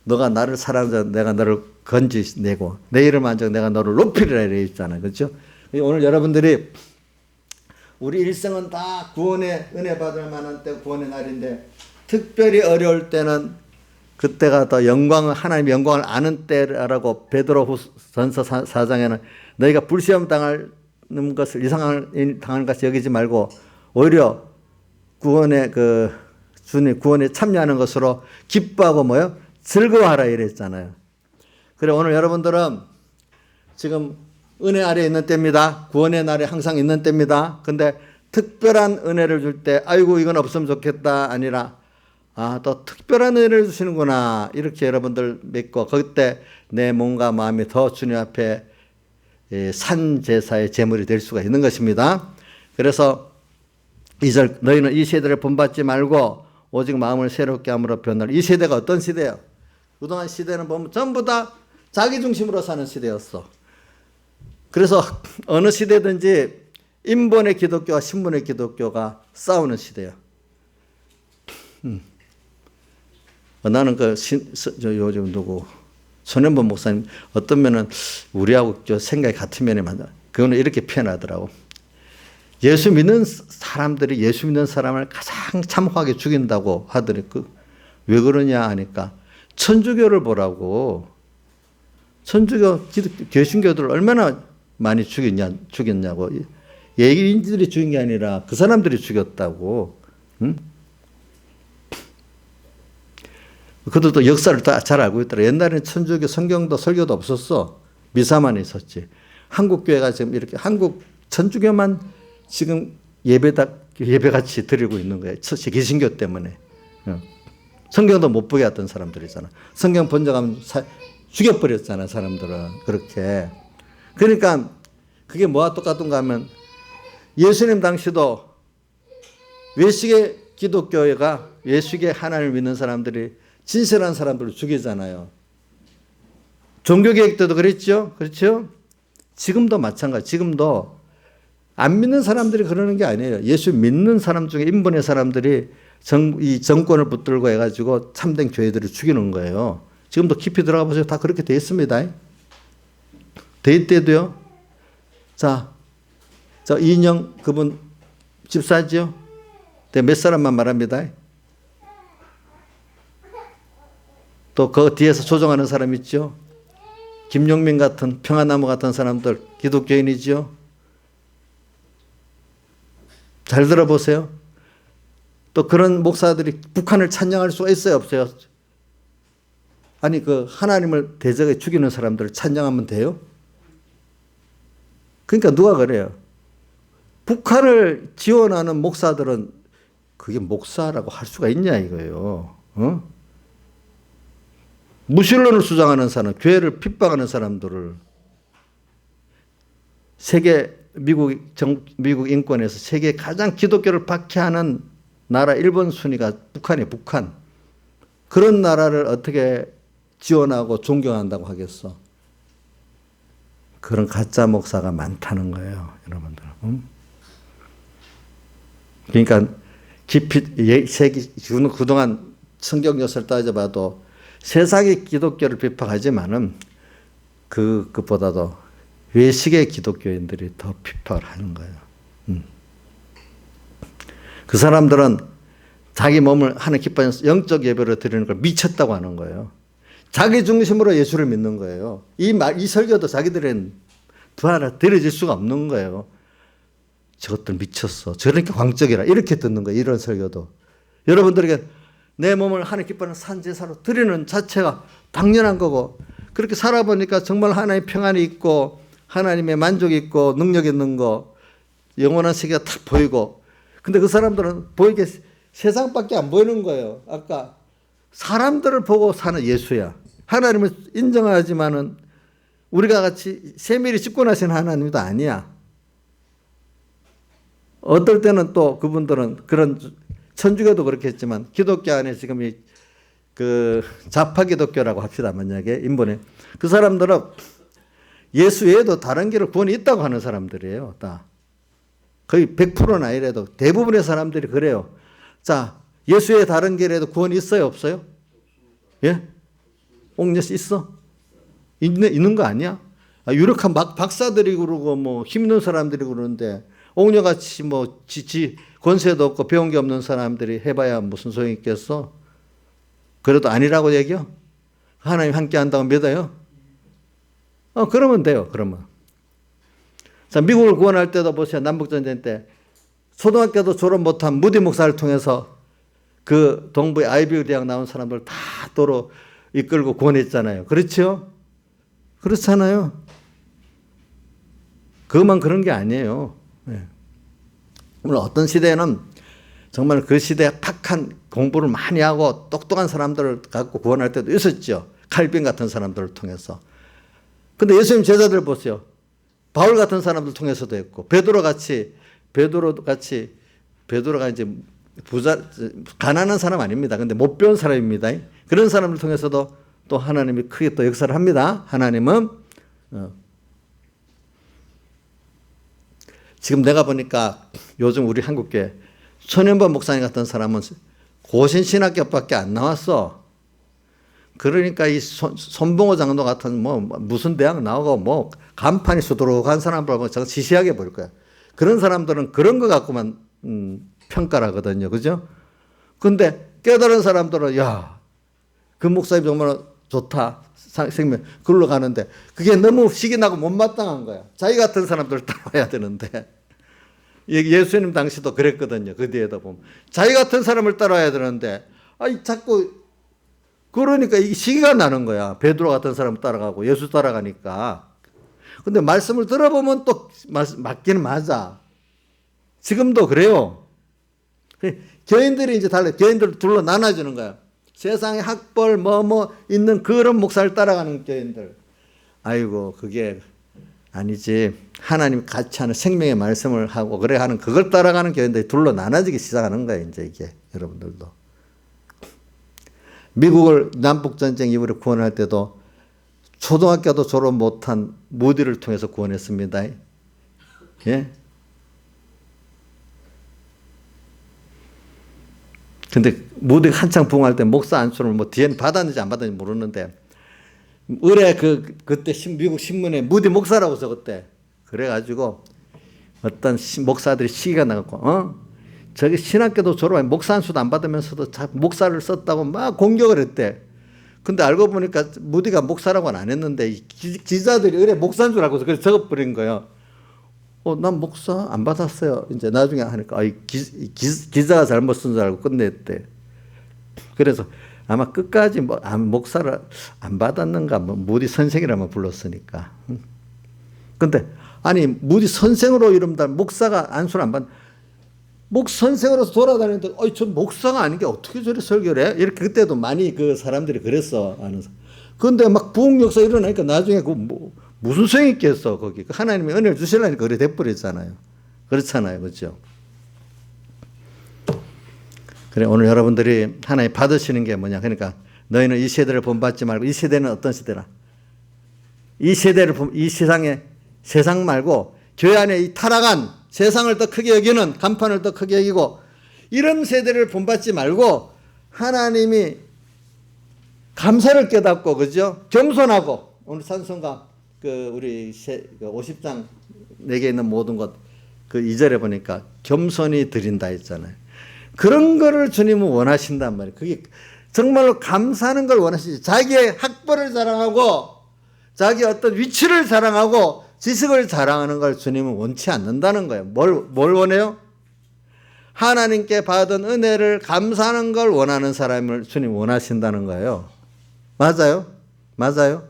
너가 나를 사랑하자 내가 너를 건지내고 내 이름을 만져 내가 너를 높이리라 이래 있잖아요. 그렇죠? 오늘 여러분들이 우리 일생은 다 구원의 은혜 받을 만한 때 구원의 날인데 특별히 어려울 때는 그때가 더 영광을 하나님의 영광을 아는 때라고 베드로전서 4장에는 너희가 불시험 당하는 것을 이상을 당하는 것이 여기지 말고 오히려 구원의 주님 구원에 참여하는 것으로 기뻐하고 뭐요? 즐거워하라 이랬잖아요. 그래 오늘 여러분들은 지금 은혜 아래 있는 때입니다. 구원의 날에 항상 있는 때입니다. 근데 특별한 은혜를 줄 때 아이고 이건 없으면 좋겠다 아니라 또 특별한 은혜를 주시는구나 이렇게 여러분들 믿고 그때 내 몸과 마음이 더 주님 앞에 산 제사의 제물이 될 수가 있는 것입니다. 그래서 2절 너희는 이 세대를 본받지 말고 오직 마음을 새롭게 함으로 변화를. 이 세대가 어떤 시대예요? 그동안 시대는 보면 전부 다 자기 중심으로 사는 시대였어. 그래서 어느 시대든지 인본의 기독교와 신분의 기독교가 싸우는 시대예요. 나는 요즘 누구 손현범 목사님 어떤 면은 우리하고 생각이 같은 면이 많아. 그거는 이렇게 표현하더라고. 예수 믿는 사람들이 예수 믿는 사람을 가장 참혹하게 죽인다고 하더니 왜 그러냐 하니까 천주교를 보라고. 천주교 개신교들을 얼마나 많이 죽였냐고. 예인들이 죽인 게 아니라 그 사람들이 죽였다고. 응? 그들도 역사를 다 잘 알고 있더라. 옛날에는 천주교 성경도 설교도 없었어. 미사만 있었지. 한국 교회가 지금 이렇게 한국 천주교만 지금 예배같이 드리고 있는 거예요. 개신교 때문에. 성경도 못 보게 했던 사람들이잖아. 성경 번역하면 죽여버렸잖아, 사람들은. 그렇게. 그러니까 그게 뭐와 똑같은가 하면 예수님 당시도 외식의 기독교회가 외식의 하나님을 믿는 사람들이 진실한 사람들을 죽이잖아요. 종교개혁 때도 그랬죠? 그렇죠? 지금도 마찬가지. 지금도 안 믿는 사람들이 그러는 게 아니에요. 예수 믿는 사람 중에 인본의 사람들이 이 정권을 붙들고 해가지고 참된 교회들을 죽이는 거예요. 지금도 깊이 들어가 보세요. 다 그렇게 돼 있습니다. 돼 있대도요. 자, 이인영 그분 집사죠? 몇 사람만 말합니다. 또 그 뒤에서 조종하는 사람 있죠? 김용민 같은 평화나무 같은 사람들 기독교인이죠? 잘 들어보세요. 또 그런 목사들이 북한을 찬양할 수가 있어요, 없어요? 아니 그 하나님을 대적에 죽이는 사람들을 찬양하면 돼요? 그러니까 누가 그래요? 북한을 지원하는 목사들은 그게 목사라고 할 수가 있냐 이거예요. 무신론을 주장하는 사람, 교회를 핍박하는 사람들을 미국 인권에서 세계 가장 기독교를 박해하는 나라 1번 순위가 북한이에요. 북한. 그런 나라를 어떻게 지원하고 존경한다고 하겠어? 그런 가짜 목사가 많다는 거예요, 여러분들. 그러니까 깊이 그동안 성경 요소를 따져봐도 세상의 기독교를 비판하지만은 그것보다도 외식의 기독교인들이 더 비판을 하는 거예요. 그 사람들은 자기 몸을 하나님 기뻐하는 영적 예배로 드리는 걸 미쳤다고 하는 거예요. 자기 중심으로 예수를 믿는 거예요. 이 설교도 자기들은 부활을 들어질 수가 없는 거예요. 저것들 미쳤어. 저러니까 광적이라. 이렇게 듣는 거예요. 이런 설교도. 여러분들에게 내 몸을 하나님 기뻐하는 산제사로 드리는 자체가 당연한 거고, 그렇게 살아보니까 정말 하나님의 평안이 있고 하나님의 만족이 있고 능력 있는 거, 영원한 세계가 탁 보이고. 근데 그 사람들은 보이게 세상밖에 안 보이는 거예요. 아까 사람들을 보고 사는 예수야. 하나님을 인정하지만은 우리가 같이 세밀히 집권하신 하나님도 아니야. 어떨 때는 또 그분들은 그런 천주교도 그렇겠지만 기독교 안에 지금 그 좌파 기독교라고 합시다. 만약에 인본에 그 사람들은 예수 외에도 다른 길을 구원이 있다고 하는 사람들이에요. 다 거의 100%는 아니래도 대부분의 사람들이 그래요. 자, 예수 외에 다른 길에도 구원이 있어요, 없어요? 예? 옥녀씨 있어? 있는 거 아니야? 유력한 박사들이 그러고 뭐 힘든 사람들이 그러는데 옥녀같이 뭐 권세도 없고 배운 게 없는 사람들이 해봐야 무슨 소용이 있겠어? 그래도 아니라고 얘기요? 하나님 함께 한다고 믿어요? 그러면 돼요, 그러면. 자, 미국을 구원할 때도 보세요. 남북전쟁 때. 초등학교도 졸업 못한 무디 목사를 통해서 그 동부의 아이비리 대학 나온 사람들 다 도로 이끌고 구원했잖아요. 그렇죠? 그렇잖아요. 그것만 그런 게 아니에요. 네. 물론 어떤 시대에는 정말 그 시대에 팍한 공부를 많이 하고 똑똑한 사람들을 갖고 구원할 때도 있었죠. 칼빈 같은 사람들을 통해서. 근데 예수님 제자들 보세요. 바울 같은 사람들 통해서도 했고, 베드로가 이제 가난한 사람 아닙니다. 근데 못 배운 사람입니다. 그런 사람을 통해서도 또 하나님이 크게 또 역사를 합니다. 하나님은 지금 내가 보니까 요즘 우리 한국교회 손현범 목사님 같은 사람은 고신신학교밖에 안 나왔어. 그러니까 이 손봉호 장로 같은 뭐 무슨 대학 나오고 뭐 간판이 수두룩한 사람을 보면 제가 지시하게 볼 거야. 그런 사람들은 그런 거 갖고만 평가를 하거든요. 그죠? 근데 깨달은 사람들은 야, 그 목사님 정말 좋다. 생명 그걸로 가는데 그게 너무 시기나고 못마땅한 거야. 자기 같은 사람들 따라와야 되는데 예수님 당시도 그랬거든요. 그 뒤에도 보면 자기 같은 사람을 따라와야 되는데 자꾸 그러니까 이게 시기가 나는 거야. 베드로 같은 사람 따라가고 예수 따라가니까. 근데 말씀을 들어보면 또 맞기는 맞아. 지금도 그래요. 교인들이 이제 달라. 교인들 둘로 나눠주는 거야. 세상에 학벌 뭐 있는 그런 목사를 따라가는 교인들. 아이고 그게 아니지. 하나님 같이 하는 생명의 말씀을 하고 그래 하는 그걸 따라가는 교인들이 둘로 나눠지기 시작하는 거예요. 이제 이게 여러분들도. 미국을 남북전쟁 이후에 구원할 때도 초등학교도 졸업 못한 무디를 통해서 구원했습니다. 예? 근데 무디가 한창 부흥할 때 목사 안수를 뭐 뒤에는 받았는지 안 받았는지 모르는데 의뢰 그때 미국 신문에 무디 목사라고 적었대. 그래가지고 어떤 목사들이 시기가 나갖고 저기 신학교도 졸업한 목사 안수도 안 받으면서도 목사를 썼다고 막 공격을 했대. 근데 알고 보니까 무디가 목사라고는 안 했는데 기자들이 의뢰 목사인 줄 알고서 그래서 적어버린 거예요. 난 목사 안 받았어요. 이제 나중에 하니까 기자가 잘못 쓴 줄 알고 끝냈대. 그래서 아마 끝까지 목사를 안 받았는가 무디 선생이라면 불렀으니까. 근데 아니 무디 선생으로 이름다 목사가 안수를 안 받. 선생으로서 돌아다니는데 저 목사가 아닌 게 어떻게 저리 설교를 해? 이렇게 그때도 많이 그 사람들이 그랬어. 그런데 막 부흥 역사 일어나니까 나중에 무슨 소용이 있겠어 거기. 하나님이 은혜를 주시려니까 그래 돼버렸잖아요. 그렇잖아요. 그렇죠? 그래 오늘 여러분들이 하나님 받으시는 게 뭐냐. 그러니까 너희는 이 세대를 본받지 말고 이 세대는 어떤 세대라. 이 세상에 세상 말고 교회 안에 이 타락한 세상을 더 크게 여기는 간판을 더 크게 여기고 이런 세대를 본받지 말고 하나님이 감사를 깨닫고 그죠? 겸손하고 오늘 찬송가 우리 50장 내게 있는 모든 것 그 2절에 보니까 겸손히 드린다 했잖아요. 그런 거를 주님은 원하신단 말이에요. 그게 정말로 감사하는 걸 원하시지. 자기의 학벌을 자랑하고 자기 어떤 위치를 자랑하고 지식을 자랑하는 걸 주님은 원치 않는다는 거예요. 뭘 원해요? 하나님께 받은 은혜를 감사하는 걸 원하는 사람을 주님 원하신다는 거예요. 맞아요? 맞아요?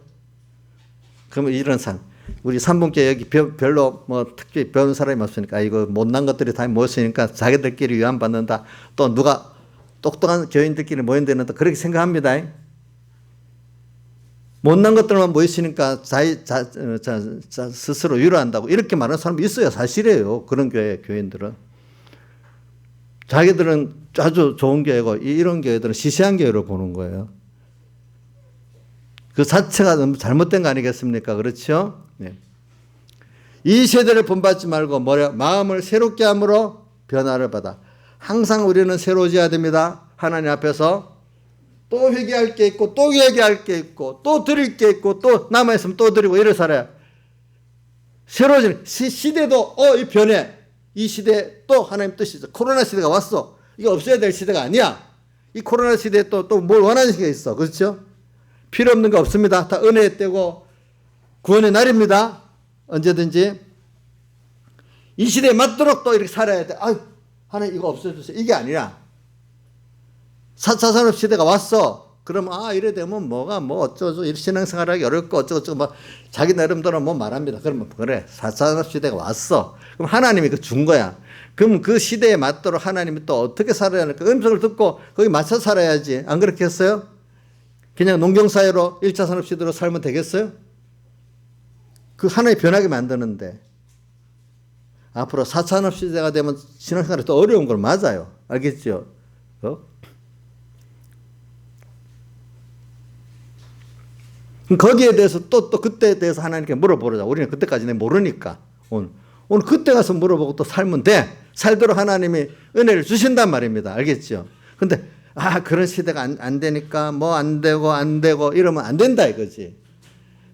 그러면 이런 삶. 우리 3분께 여기 별로 특별히 배운 사람이 없으니까 이거 못난 것들이 다 모였으니까 자기들끼리 위안받는다. 또 누가 똑똑한 교인들끼리 모인다는데 그렇게 생각합니다. 못난 것들만 모였으니까 스스로 위로한다고 이렇게 말하는 사람이 있어야 사실이에요. 그런 교인들은. 자기들은 아주 좋은 교회고 이런 교회들은 시시한 교회로 보는 거예요. 그 자체가 너무 잘못된 거 아니겠습니까? 그렇죠? 네. 이 세대를 본받지 말고 마음을 새롭게 함으로 변화를 받아. 항상 우리는 새로워져야 됩니다. 하나님 앞에서. 또 회개할 게 있고 또 회개할 게 있고 또 드릴 게 있고 또 남아있으면 또 드리고 이래 살아야 새로워지는 시대도 이 변해. 이 시대 또 하나님 뜻이죠. 코로나 시대가 왔어. 이거 없어야 될 시대가 아니야. 이 코로나 시대에 또 뭘 원하는 게 있어. 그렇죠? 필요 없는 거 없습니다. 다 은혜의 때고 구원의 날입니다. 언제든지 이 시대에 맞도록 또 이렇게 살아야 돼. 하나님 이거 없애주세요. 이게 아니라 4차 산업 시대가 왔어. 그러면 이래 되면 뭐가 어쩌고 신앙생활하기 어렵고 어쩌고 자기 나름대로 말합니다. 그러면 그래 4차 산업 시대가 왔어. 그럼 하나님이 준 거야. 그럼 그 시대에 맞도록 하나님이 또 어떻게 살아야 할까? 음성을 듣고 거기 맞춰 살아야지. 안 그렇게 했어요? 그냥 농경사회로 1차 산업 시대로 살면 되겠어요? 그 하나님 변하게 만드는데 앞으로 4차 산업 시대가 되면 신앙생활이 더 어려운 걸 맞아요. 알겠죠? 거기에 대해서 또 그때에 대해서 하나님께 물어보자. 우리는 그때까지는 모르니까. 오늘 그때 가서 물어보고 또 살면 돼. 살도록 하나님이 은혜를 주신단 말입니다. 알겠죠? 근데 그런 시대가 안 되니까 안 되고 이러면 안 된다 이거지.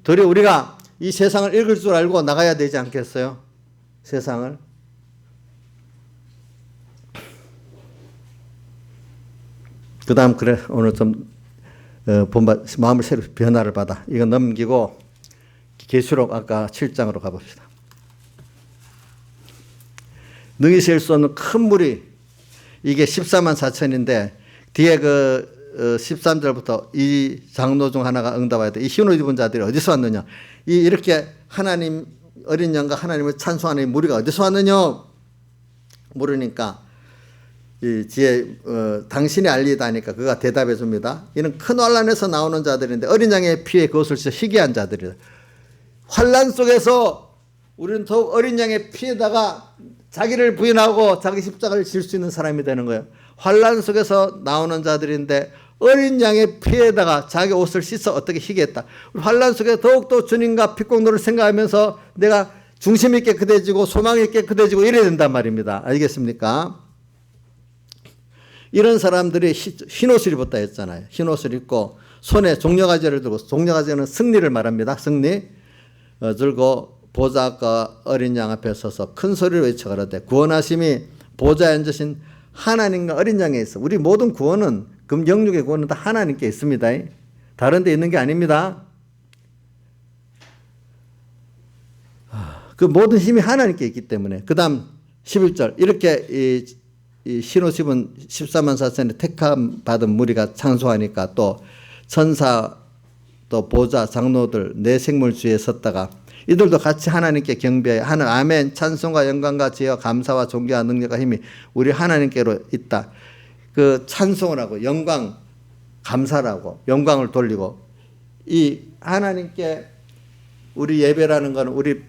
도리어 우리가 이 세상을 읽을 줄 알고 나가야 되지 않겠어요? 세상을. 그 다음 그래 오늘 좀 마음을 새로 변화를 받아. 이거 넘기고 계시록 아까 7장으로 가봅시다. 능히 셀 수 없는 큰 물이 이게 14만 4천인데 뒤에 13절부터 이 장로 중 하나가 응답하여 이 흰옷 입은 자들이 어디서 왔느냐. 이렇게 하나님 어린 양과 하나님을 찬송하는 이 무리가 어디서 왔느냐 물으니까 이 뒤에 당신이 알리다니까 그가 대답해 줍니다. 이는 큰 환란에서 나오는 자들인데 어린 양의 피에 그것을 씻어 희귀한 자들이다. 환란 속에서 우리는 더욱 어린 양의 피에다가 자기를 부인하고 자기 십자가를 질 수 있는 사람이 되는 거예요. 환란 속에서 나오는 자들인데 어린 양의 피에다가 자기 옷을 씻어 어떻게 희귀했다. 환란 속에 더욱더 주님과 핏공로를 생각하면서 내가 중심 있게 깨끗해지고 소망 있게 깨끗해지고 이래야 된단 말입니다. 알겠습니까? 이런 사람들이 흰옷을 입었다 했잖아요. 흰옷을 입고 손에 종려가지를 들고, 종려가지는 승리를 말합니다. 승리 들고 보좌과 어린 양 앞에 서서 큰 소리로 외쳐 가라되 구원하심이 보좌에 앉으신 하나님과 어린 양에 있어. 우리 모든 구원은 영육의 구원은 다 하나님께 있습니다. 다른 데 있는 게 아닙니다. 그 모든 힘이 하나님께 있기 때문에. 그 다음 11절 이렇게 이 흰옷 입은 14만 4천의 택함 받은 무리가 찬송하니까 또 천사 또 보좌 장로들 내 생물 주위에 섰다가 이들도 같이 하나님께 경배해 하는 아멘 찬송과 영광과 지혜와 감사와 존귀와 능력과 힘이 우리 하나님께로 있다. 그 찬송을 하고 영광 감사라고 영광을 돌리고 이 하나님께 우리 예배라는 것은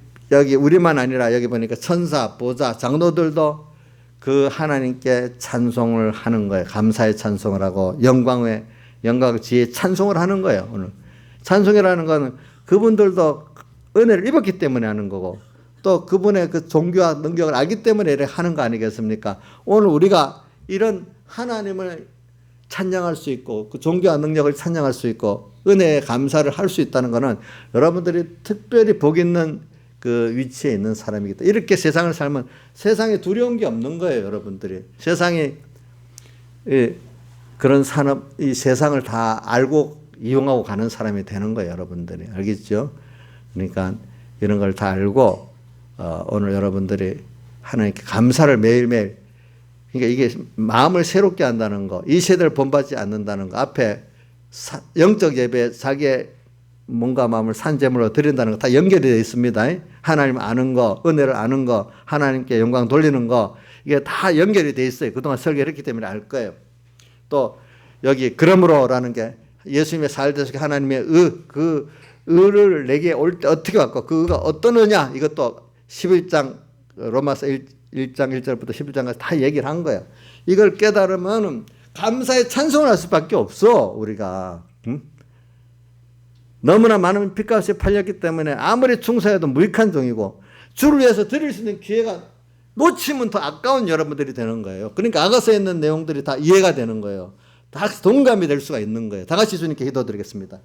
우리만 아니라 여기 보니까 천사 보좌 장로들도 그 하나님께 찬송을 하는 거예요. 감사의 찬송을 하고 영광의 지혜의 찬송을 하는 거예요. 오늘 찬송이라는 것은 그분들도 은혜를 입었기 때문에 하는 거고 또 그분의 그 종교와 능력을 알기 때문에 이렇게 하는 거 아니겠습니까? 오늘 우리가 이런 하나님을 찬양할 수 있고 그 종교와 능력을 찬양할 수 있고 은혜에 감사를 할 수 있다는 것은 여러분들이 특별히 복 있는 그 위치에 있는 사람이기 때문에 이렇게 세상을 살면 세상에 두려운 게 없는 거예요. 여러분들이 세상이 그런 산업 이 세상을 다 알고 이용하고 가는 사람이 되는 거예요. 여러분들이 알겠죠? 그러니까 이런 걸 다 알고 오늘 여러분들이 하나님께 감사를 매일매일 그러니까 이게 마음을 새롭게 한다는 거 이 세대를 본받지 않는다는 거 앞에 영적 예배 자기의 몸과 마음을 산제물로 드린다는 거 다 연결이 되어 있습니다. 하나님 아는 거 은혜를 아는 거 하나님께 영광 돌리는 거 이게 다 연결이 되어 있어요. 그동안 설교를 했기 때문에 알 거예요. 또 여기 그러므로라는 게 예수님의 살대속에 하나님의 그 의를 내게 올 때 어떻게 왔고 그 의가 어떤 의냐 이것도 11장 로마서 1장 1절부터 11장까지 다 얘기를 한 거예요. 이걸 깨달으면 감사의 찬송을 할 수밖에 없어 우리가. 너무나 많은 핏값이 팔렸기 때문에 아무리 충성해도 무익한 종이고 주를 위해서 드릴 수 있는 기회가 놓치면 더 아까운 여러분들이 되는 거예요. 그러니까 아가서에 있는 내용들이 다 이해가 되는 거예요. 다 동감이 될 수가 있는 거예요. 다 같이 주님께 기도드리겠습니다.